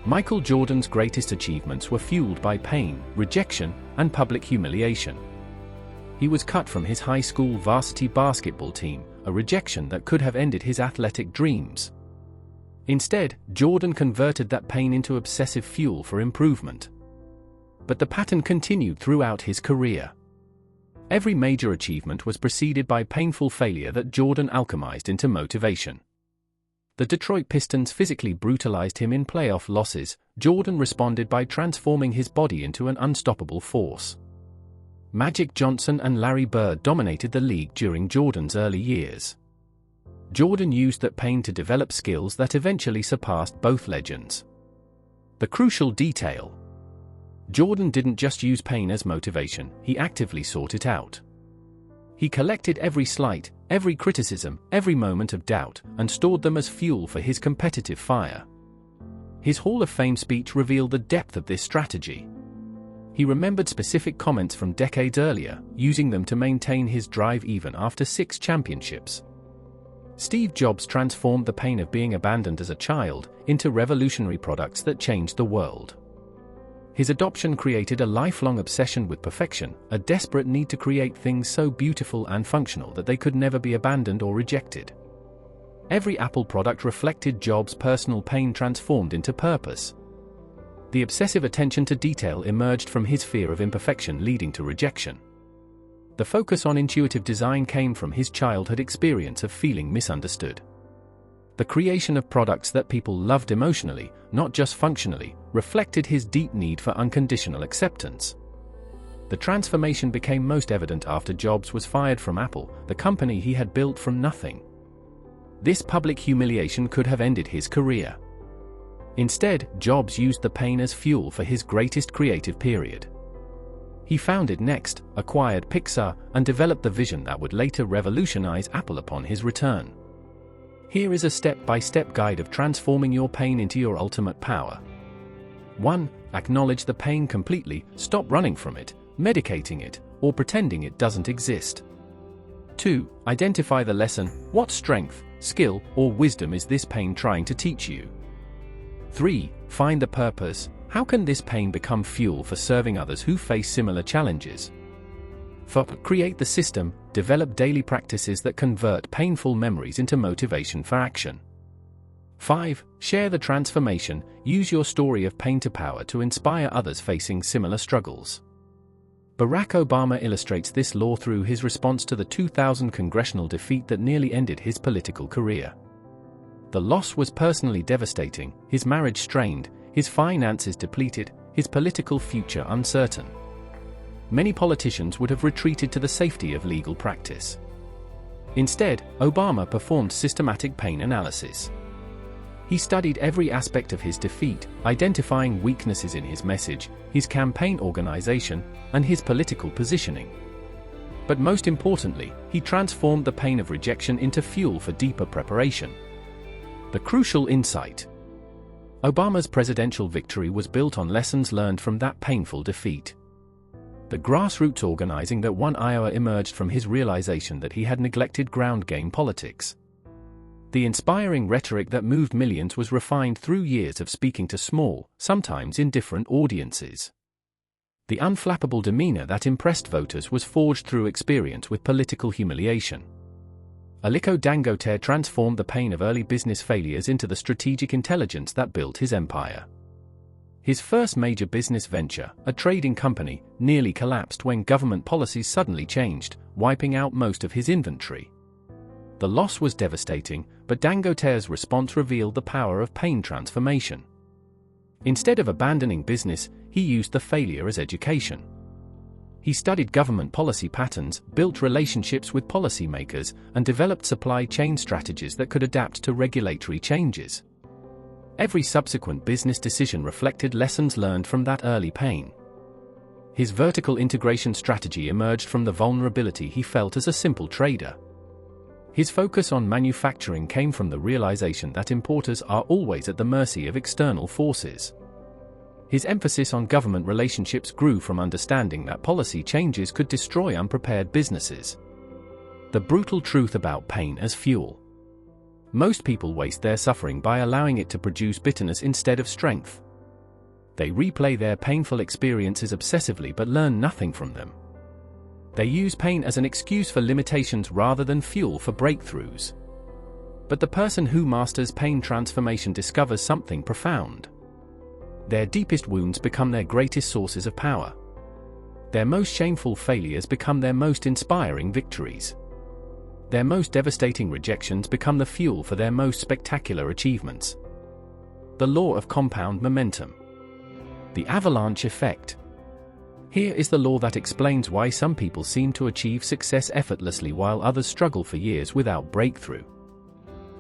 Michael Jordan's greatest achievements were fueled by pain, rejection, and public humiliation. He was cut from his high school varsity basketball team, a rejection that could have ended his athletic dreams. Instead, Jordan converted that pain into obsessive fuel for improvement. But the pattern continued throughout his career. Every major achievement was preceded by painful failure that Jordan alchemized into motivation. The Detroit Pistons physically brutalized him in playoff losses. Jordan responded by transforming his body into an unstoppable force. Magic Johnson and Larry Bird dominated the league during Jordan's early years. Jordan used that pain to develop skills that eventually surpassed both legends. The crucial detail. Jordan didn't just use pain as motivation, he actively sought it out. He collected every slight, every criticism, every moment of doubt, and stored them as fuel for his competitive fire. His Hall of Fame speech revealed the depth of this strategy. He remembered specific comments from decades earlier, using them to maintain his drive even after 6 championships. Steve Jobs transformed the pain of being abandoned as a child into revolutionary products that changed the world. His adoption created a lifelong obsession with perfection, a desperate need to create things so beautiful and functional that they could never be abandoned or rejected. Every Apple product reflected Jobs' personal pain transformed into purpose. The obsessive attention to detail emerged from his fear of imperfection leading to rejection. The focus on intuitive design came from his childhood experience of feeling misunderstood. The creation of products that people loved emotionally, not just functionally, reflected his deep need for unconditional acceptance. The transformation became most evident after Jobs was fired from Apple, the company he had built from nothing. This public humiliation could have ended his career. Instead, Jobs used the pain as fuel for his greatest creative period. He founded Next, acquired Pixar, and developed the vision that would later revolutionize Apple upon his return. Here is a step-by-step guide of transforming your pain into your ultimate power. 1. Acknowledge the pain completely, stop running from it, medicating it, or pretending it doesn't exist. 2. Identify the lesson. What strength, skill, or wisdom is this pain trying to teach you? 3. Find the purpose. How can this pain become fuel for serving others who face similar challenges? 4. Create the system. Develop daily practices that convert painful memories into motivation for action. 5. Share the transformation. Use your story of pain to power to inspire others facing similar struggles. Barack Obama illustrates this law through his response to the 2000 congressional defeat that nearly ended his political career. The loss was personally devastating, his marriage strained, his finances depleted, his political future uncertain. Many politicians would have retreated to the safety of legal practice. Instead, Obama performed systematic pain analysis. He studied every aspect of his defeat, identifying weaknesses in his message, his campaign organization, and his political positioning. But most importantly, he transformed the pain of rejection into fuel for deeper preparation. The crucial insight. Obama's presidential victory was built on lessons learned from that painful defeat. The grassroots organizing that won Iowa emerged from his realization that he had neglected ground game politics. The inspiring rhetoric that moved millions was refined through years of speaking to small, sometimes indifferent audiences. The unflappable demeanor that impressed voters was forged through experience with political humiliation. Aliko Dangote transformed the pain of early business failures into the strategic intelligence that built his empire. His first major business venture, a trading company, nearly collapsed when government policies suddenly changed, wiping out most of his inventory. The loss was devastating, but Dangote's response revealed the power of pain transformation. Instead of abandoning business, he used the failure as education. He studied government policy patterns, built relationships with policymakers, and developed supply chain strategies that could adapt to regulatory changes. Every subsequent business decision reflected lessons learned from that early pain. His vertical integration strategy emerged from the vulnerability he felt as a simple trader. His focus on manufacturing came from the realization that importers are always at the mercy of external forces. His emphasis on government relationships grew from understanding that policy changes could destroy unprepared businesses. The brutal truth about pain as fuel. Most people waste their suffering by allowing it to produce bitterness instead of strength. They replay their painful experiences obsessively but learn nothing from them. They use pain as an excuse for limitations rather than fuel for breakthroughs. But the person who masters pain transformation discovers something profound. Their deepest wounds become their greatest sources of power. Their most shameful failures become their most inspiring victories. Their most devastating rejections become the fuel for their most spectacular achievements. The law of compound momentum. The avalanche effect. Here is the law that explains why some people seem to achieve success effortlessly while others struggle for years without breakthrough.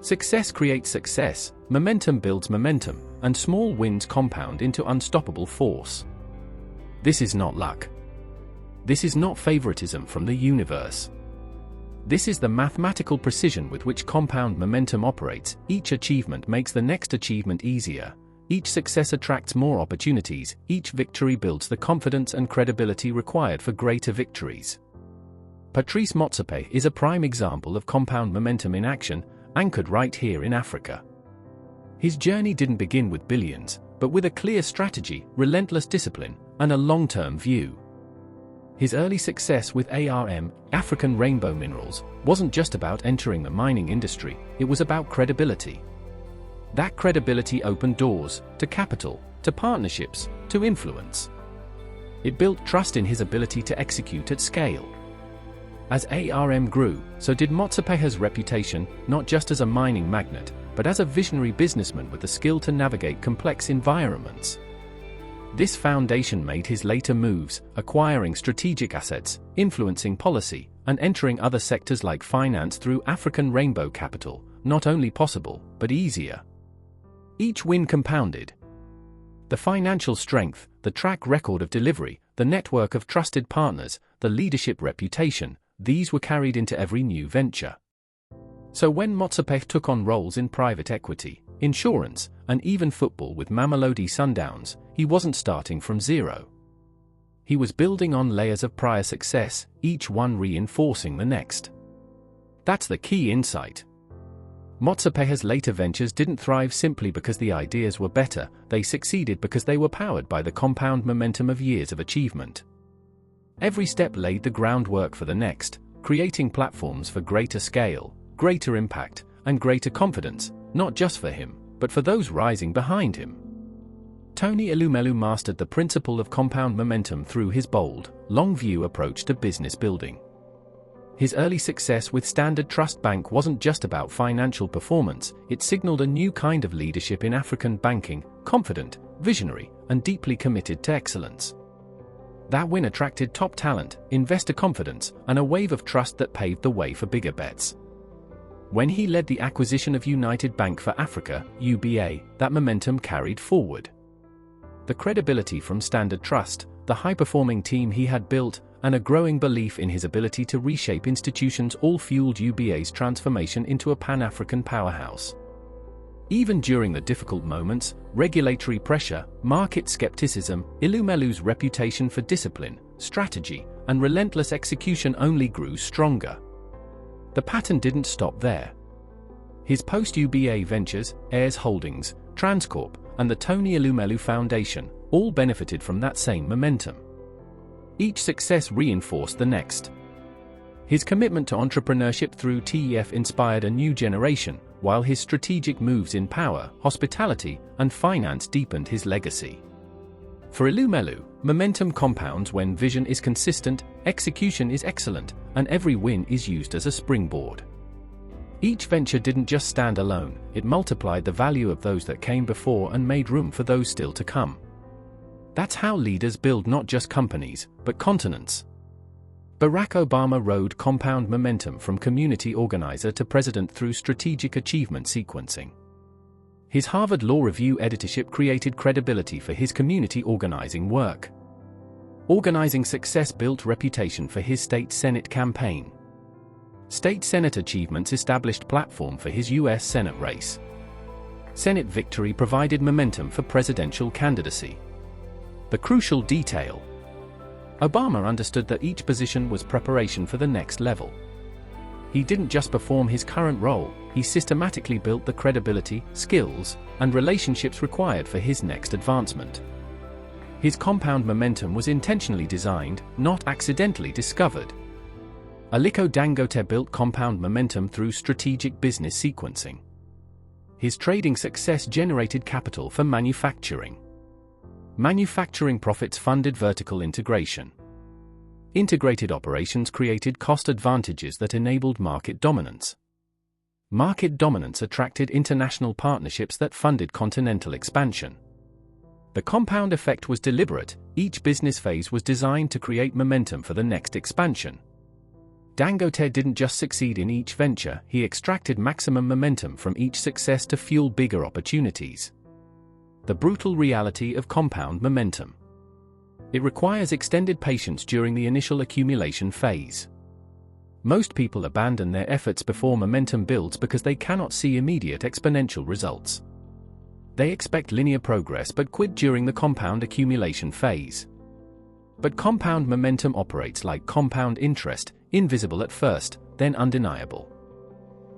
Success creates success, momentum builds momentum, and small wins compound into unstoppable force. This is not luck. This is not favoritism from the universe. This is the mathematical precision with which compound momentum operates. Each achievement makes the next achievement easier. Each success attracts more opportunities. Each victory builds the confidence and credibility required for greater victories. Patrice Motsepe is a prime example of compound momentum in action, anchored right here in Africa. His journey didn't begin with billions, but with a clear strategy, relentless discipline, and a long-term view. His early success with ARM, African Rainbow Minerals, wasn't just about entering the mining industry, it was about credibility. That credibility opened doors, to capital, to partnerships, to influence. It built trust in his ability to execute at scale. As ARM grew, so did Motsepe's reputation, not just as a mining magnate, but as a visionary businessman with the skill to navigate complex environments. This foundation made his later moves, acquiring strategic assets, influencing policy, and entering other sectors like finance through African Rainbow Capital, not only possible, but easier. Each win compounded. The financial strength, the track record of delivery, the network of trusted partners, the leadership reputation, these were carried into every new venture. So when Motsepe took on roles in private equity, insurance, and even football with Mamelodi Sundowns, he wasn't starting from zero. He was building on layers of prior success, each one reinforcing the next. That's the key insight. Motsepe's later ventures didn't thrive simply because the ideas were better, they succeeded because they were powered by the compound momentum of years of achievement. Every step laid the groundwork for the next, creating platforms for greater scale, greater impact, and greater confidence, not just for him, but for those rising behind him. Tony Elumelu mastered the principle of compound momentum through his bold, long-view approach to business building. His early success with Standard Trust Bank wasn't just about financial performance, it signaled a new kind of leadership in African banking, confident, visionary, and deeply committed to excellence. That win attracted top talent, investor confidence, and a wave of trust that paved the way for bigger bets. When he led the acquisition of United Bank for Africa, UBA, that momentum carried forward. The credibility from Standard Trust, the high-performing team he had built, and a growing belief in his ability to reshape institutions all fueled UBA's transformation into a Pan-African powerhouse. Even during the difficult moments, regulatory pressure, market skepticism, Elumelu's reputation for discipline, strategy, and relentless execution only grew stronger. The pattern didn't stop there. His post-UBA ventures, Heirs Holdings, Transcorp, and the Tony Elumelu Foundation, all benefited from that same momentum. Each success reinforced the next. His commitment to entrepreneurship through TEF inspired a new generation, while his strategic moves in power, hospitality, and finance deepened his legacy. For Elumelu, momentum compounds when vision is consistent, execution is excellent, and every win is used as a springboard. Each venture didn't just stand alone, it multiplied the value of those that came before and made room for those still to come. That's how leaders build not just companies, but continents. Barack Obama rode compound momentum from community organizer to president through strategic achievement sequencing. His Harvard Law Review editorship created credibility for his community organizing work. Organizing success built reputation for his state Senate campaign. State Senate achievements established platform for his U.S. Senate race. Senate victory provided momentum for presidential candidacy. The crucial detail. Obama understood that each position was preparation for the next level. He didn't just perform his current role, he systematically built the credibility, skills, and relationships required for his next advancement. His compound momentum was intentionally designed, not accidentally discovered. Aliko Dangote built compound momentum through strategic business sequencing. His trading success generated capital for manufacturing. Manufacturing profits funded vertical integration. Integrated operations created cost advantages that enabled market dominance. Market dominance attracted international partnerships that funded continental expansion. The compound effect was deliberate, each business phase was designed to create momentum for the next expansion. Dangote didn't just succeed in each venture, he extracted maximum momentum from each success to fuel bigger opportunities. The brutal reality of compound momentum. It requires extended patience during the initial accumulation phase. Most people abandon their efforts before momentum builds because they cannot see immediate exponential results. They expect linear progress but quit during the compound accumulation phase. But compound momentum operates like compound interest, invisible at first, then undeniable.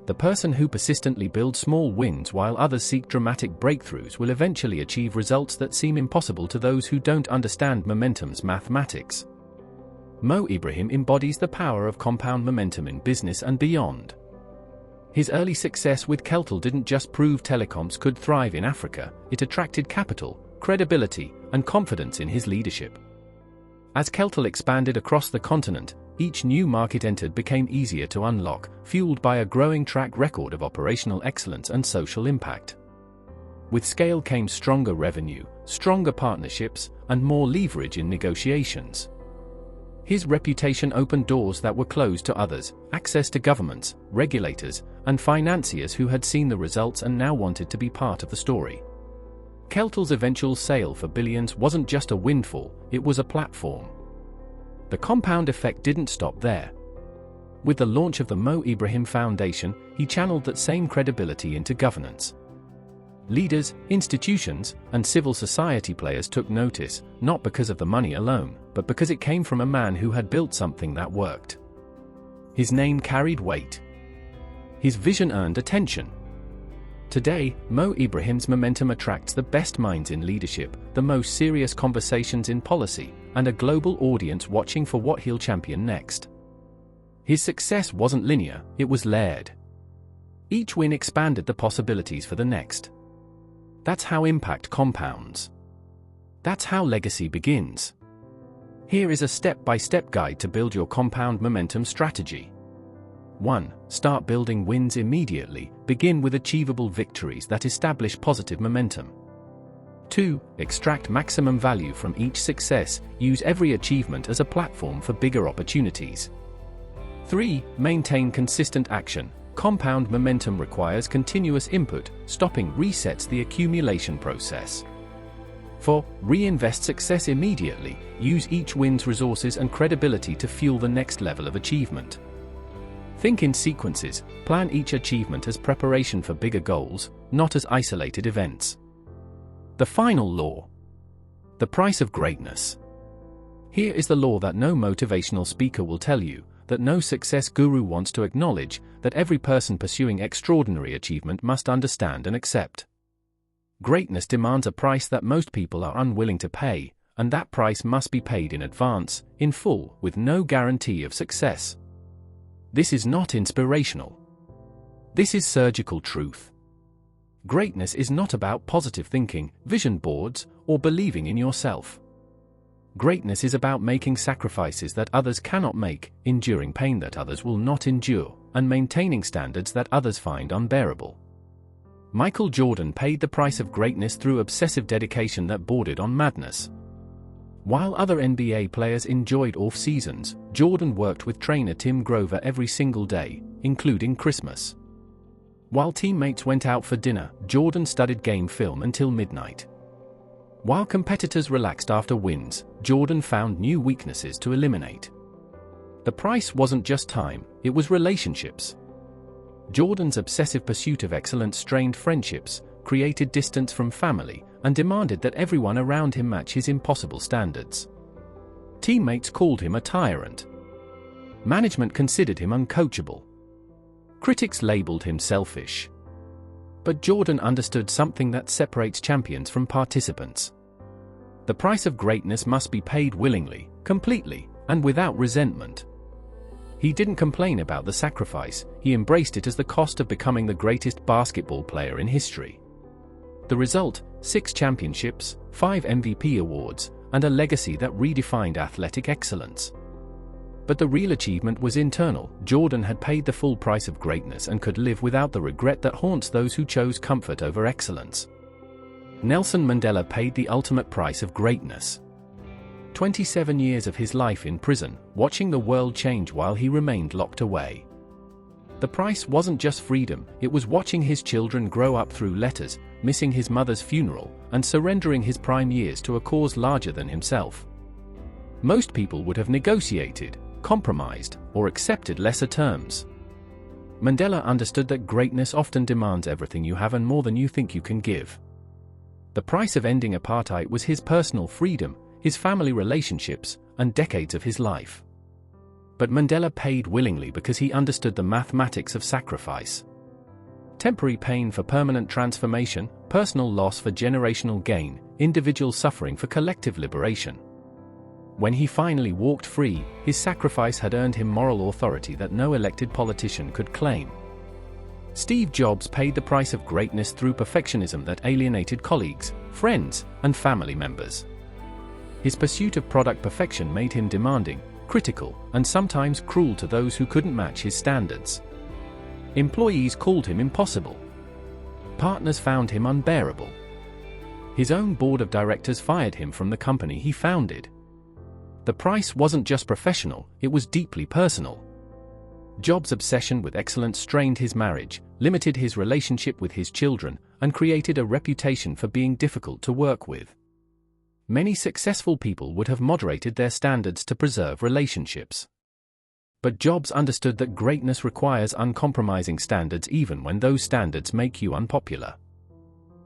The person who persistently builds small wins while others seek dramatic breakthroughs will eventually achieve results that seem impossible to those who don't understand momentum's mathematics. Mo Ibrahim embodies the power of compound momentum in business and beyond. His early success with Keltel didn't just prove telecoms could thrive in Africa, it attracted capital, credibility, and confidence in his leadership. As Keltel expanded across the continent, each new market entered became easier to unlock, fueled by a growing track record of operational excellence and social impact. With scale came stronger revenue, stronger partnerships, and more leverage in negotiations. His reputation opened doors that were closed to others, access to governments, regulators, and financiers who had seen the results and now wanted to be part of the story. Keltal's eventual sale for billions wasn't just a windfall, it was a platform. The compound effect didn't stop there. With the launch of the Mo Ibrahim Foundation, he channeled that same credibility into governance. Leaders, institutions, and civil society players took notice, not because of the money alone, but because it came from a man who had built something that worked. His name carried weight. His vision earned attention. Today, Mo Ibrahim's momentum attracts the best minds in leadership, the most serious conversations in policy, and a global audience watching for what he'll champion next. His success wasn't linear, it was layered. Each win expanded the possibilities for the next. That's how impact compounds. That's how legacy begins. Here is a step-by-step guide to build your compound momentum strategy. 1. Start building wins immediately. Begin with achievable victories that establish positive momentum. 2. Extract maximum value from each success. Use every achievement as a platform for bigger opportunities. 3. Maintain consistent action. Compound momentum requires continuous input. Stopping resets the accumulation process. 4. Reinvest success immediately. Use each win's resources and credibility to fuel the next level of achievement. Think in sequences. Plan each achievement as preparation for bigger goals, not as isolated events. The final law. The price of greatness. Here is the law that no motivational speaker will tell you, that no success guru wants to acknowledge, that every person pursuing extraordinary achievement must understand and accept. Greatness demands a price that most people are unwilling to pay, and that price must be paid in advance, in full, with no guarantee of success. This is not inspirational. This is surgical truth. Greatness is not about positive thinking, vision boards, or believing in yourself. Greatness is about making sacrifices that others cannot make, enduring pain that others will not endure, and maintaining standards that others find unbearable. Michael Jordan paid the price of greatness through obsessive dedication that bordered on madness. While other NBA players enjoyed off-seasons, Jordan worked with trainer Tim Grover every single day, including Christmas. While teammates went out for dinner, Jordan studied game film until midnight. While competitors relaxed after wins, Jordan found new weaknesses to eliminate. The price wasn't just time, it was relationships. Jordan's obsessive pursuit of excellence strained friendships, created distance from family, and demanded that everyone around him match his impossible standards. Teammates called him a tyrant. Management considered him uncoachable. Critics labeled him selfish. But Jordan understood something that separates champions from participants. The price of greatness must be paid willingly, completely, and without resentment. He didn't complain about the sacrifice, he embraced it as the cost of becoming the greatest basketball player in history. The result, 6 championships, 5 MVP awards, and a legacy that redefined athletic excellence. But the real achievement was internal. Jordan had paid the full price of greatness and could live without the regret that haunts those who chose comfort over excellence. Nelson Mandela paid the ultimate price of greatness. 27 years of his life in prison, watching the world change while he remained locked away. The price wasn't just freedom, it was watching his children grow up through letters, missing his mother's funeral, and surrendering his prime years to a cause larger than himself. Most people would have negotiated, compromised, or accepted lesser terms. Mandela understood that greatness often demands everything you have and more than you think you can give. The price of ending apartheid was his personal freedom, his family relationships, and decades of his life. But Mandela paid willingly because he understood the mathematics of sacrifice. Temporary pain for permanent transformation, personal loss for generational gain, individual suffering for collective liberation. When he finally walked free, his sacrifice had earned him moral authority that no elected politician could claim. Steve Jobs paid the price of greatness through perfectionism that alienated colleagues, friends, and family members. His pursuit of product perfection made him demanding, critical, and sometimes cruel to those who couldn't match his standards. Employees called him impossible. Partners found him unbearable. His own board of directors fired him from the company he founded. The price wasn't just professional, it was deeply personal. Jobs' obsession with excellence strained his marriage, limited his relationship with his children, and created a reputation for being difficult to work with. Many successful people would have moderated their standards to preserve relationships. But Jobs understood that greatness requires uncompromising standards even when those standards make you unpopular.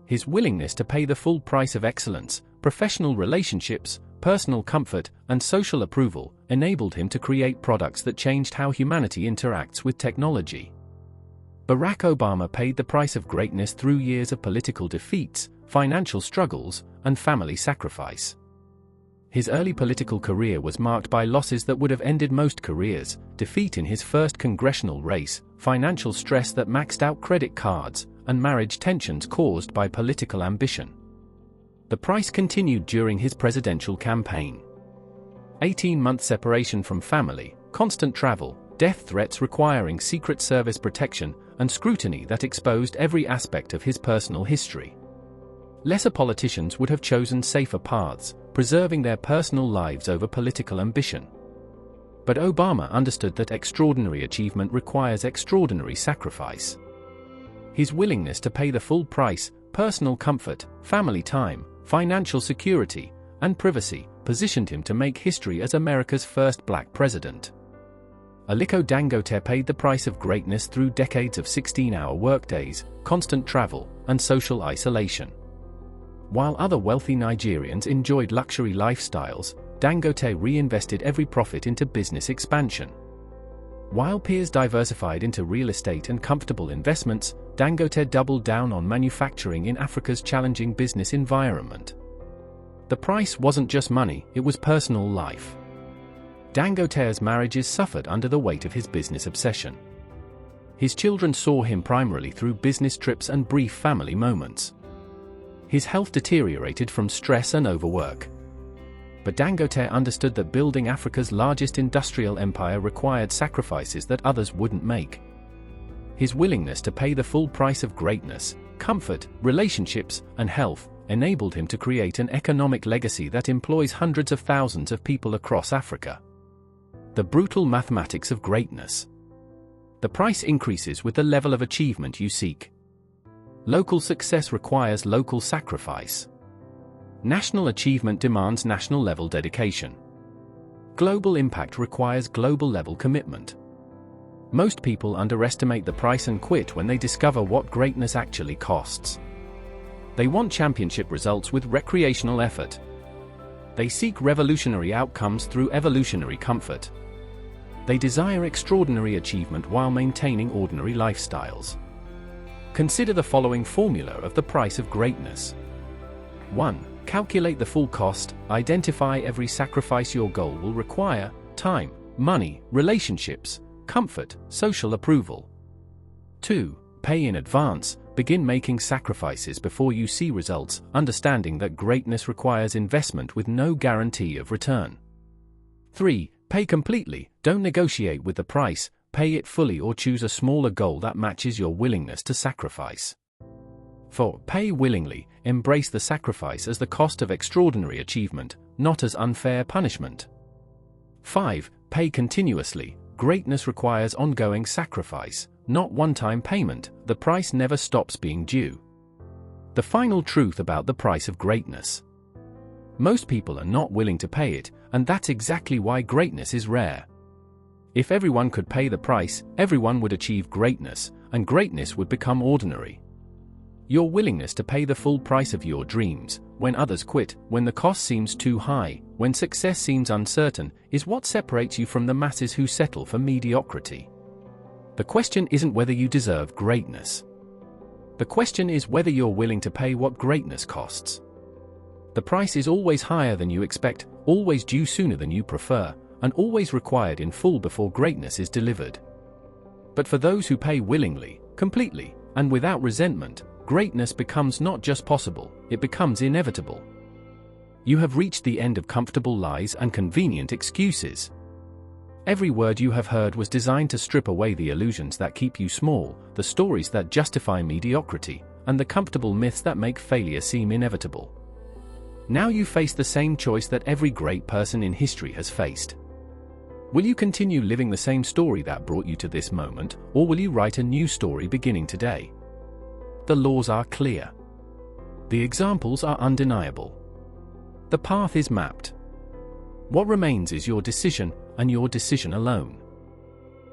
His willingness to pay the full price of excellence, professional relationships, personal comfort, and social approval enabled him to create products that changed how humanity interacts with technology. Barack Obama paid the price of greatness through years of political defeats, financial struggles, and family sacrifice. His early political career was marked by losses that would have ended most careers: defeat in his first congressional race, financial stress that maxed out credit cards, and marriage tensions caused by political ambition. The price continued during his presidential campaign. 18-month separation from family, constant travel, death threats requiring Secret Service protection, and scrutiny that exposed every aspect of his personal history. Lesser politicians would have chosen safer paths, preserving their personal lives over political ambition. But Obama understood that extraordinary achievement requires extraordinary sacrifice. His willingness to pay the full price, personal comfort, family time, financial security, and privacy, positioned him to make history as America's first black president. Aliko Dangote paid the price of greatness through decades of 16-hour workdays, constant travel, and social isolation. While other wealthy Nigerians enjoyed luxury lifestyles, Dangote reinvested every profit into business expansion. While peers diversified into real estate and comfortable investments, Dangote doubled down on manufacturing in Africa's challenging business environment. The price wasn't just money, it was personal life. Dangote's marriages suffered under the weight of his business obsession. His children saw him primarily through business trips and brief family moments. His health deteriorated from stress and overwork. But Dangote understood that building Africa's largest industrial empire required sacrifices that others wouldn't make. His willingness to pay the full price of greatness, comfort, relationships, and health enabled him to create an economic legacy that employs hundreds of thousands of people across Africa. The brutal mathematics of greatness. The price increases with the level of achievement you seek. Local success requires local sacrifice. National achievement demands national-level dedication. Global impact requires global-level commitment. Most people underestimate the price and quit when they discover what greatness actually costs. They want championship results with recreational effort. They seek revolutionary outcomes through evolutionary comfort. They desire extraordinary achievement while maintaining ordinary lifestyles. Consider the following formula of the price of greatness. 1. Calculate the full cost, identify every sacrifice your goal will require: time, money, relationships, comfort, social approval. 2. Pay in advance, begin making sacrifices before you see results, understanding that greatness requires investment with no guarantee of return. 3. Pay completely, don't negotiate with the price, pay it fully or choose a smaller goal that matches your willingness to sacrifice. 4. Pay willingly, embrace the sacrifice as the cost of extraordinary achievement, not as unfair punishment. 5. Pay continuously, greatness requires ongoing sacrifice, not one-time payment, the price never stops being due. The final truth about the price of greatness. Most people are not willing to pay it, and that's exactly why greatness is rare. If everyone could pay the price, everyone would achieve greatness, and greatness would become ordinary. Your willingness to pay the full price of your dreams, when others quit, when the cost seems too high, when success seems uncertain, is what separates you from the masses who settle for mediocrity. The question isn't whether you deserve greatness. The question is whether you're willing to pay what greatness costs. The price is always higher than you expect, always due sooner than you prefer, and always required in full before greatness is delivered. But for those who pay willingly, completely, and without resentment, greatness becomes not just possible, it becomes inevitable. You have reached the end of comfortable lies and convenient excuses. Every word you have heard was designed to strip away the illusions that keep you small, the stories that justify mediocrity, and the comfortable myths that make failure seem inevitable. Now you face the same choice that every great person in history has faced. Will you continue living the same story that brought you to this moment, or will you write a new story beginning today? The laws are clear. The examples are undeniable. The path is mapped. What remains is your decision, and your decision alone.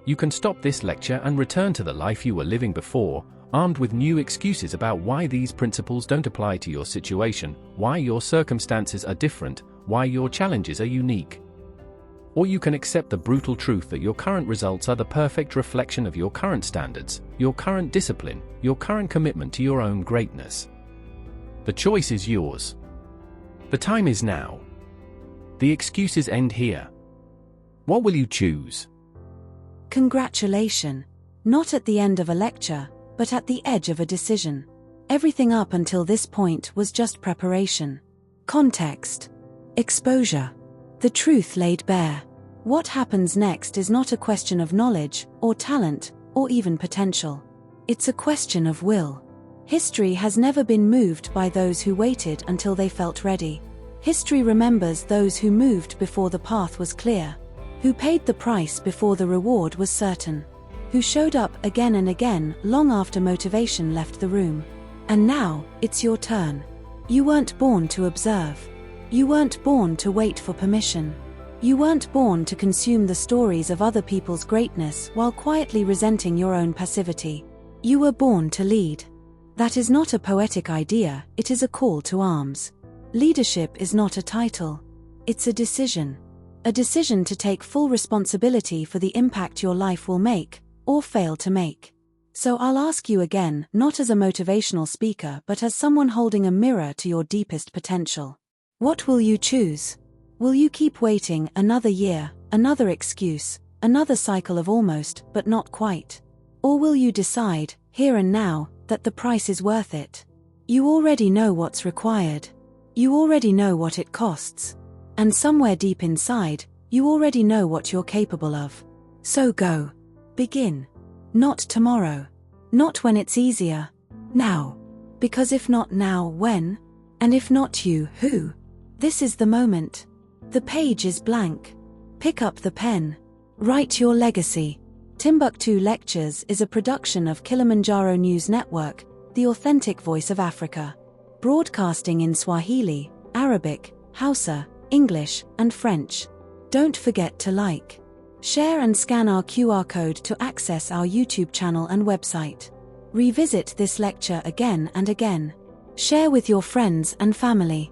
You can stop this lecture and return to the life you were living before, armed with new excuses about why these principles don't apply to your situation, why your circumstances are different, why your challenges are unique. Or you can accept the brutal truth that your current results are the perfect reflection of your current standards, your current discipline, your current commitment to your own greatness. The choice is yours. The time is now. The excuses end here. What will you choose? Congratulations. Not at the end of a lecture, but at the edge of a decision. Everything up until this point was just preparation. Context. Exposure. The truth laid bare. What happens next is not a question of knowledge, or talent, or even potential. It's a question of will. History has never been moved by those who waited until they felt ready. History remembers those who moved before the path was clear, who paid the price before the reward was certain, who showed up again and again long after motivation left the room. And now, it's your turn. You weren't born to observe. You weren't born to wait for permission. You weren't born to consume the stories of other people's greatness while quietly resenting your own passivity. You were born to lead. That is not a poetic idea, it is a call to arms. Leadership is not a title. It's a decision. A decision to take full responsibility for the impact your life will make, or fail to make. So I'll ask you again, not as a motivational speaker but as someone holding a mirror to your deepest potential. What will you choose? Will you keep waiting another year, another excuse, another cycle of almost, but not quite? Or will you decide, here and now, that the price is worth it? You already know what's required. You already know what it costs. And somewhere deep inside, you already know what you're capable of. So go. Begin. Not tomorrow. Not when it's easier. Now. Because if not now, when? And if not you, who? This is the moment. The page is blank. Pick up the pen. Write your legacy. Timbuktu Lectures is a production of Kilimanjaro News Network, the authentic voice of Africa. Broadcasting in Swahili, Arabic, Hausa, English, and French. Don't forget to like, share and scan our QR code to access our YouTube channel and website. Revisit this lecture again and again. Share with your friends and family.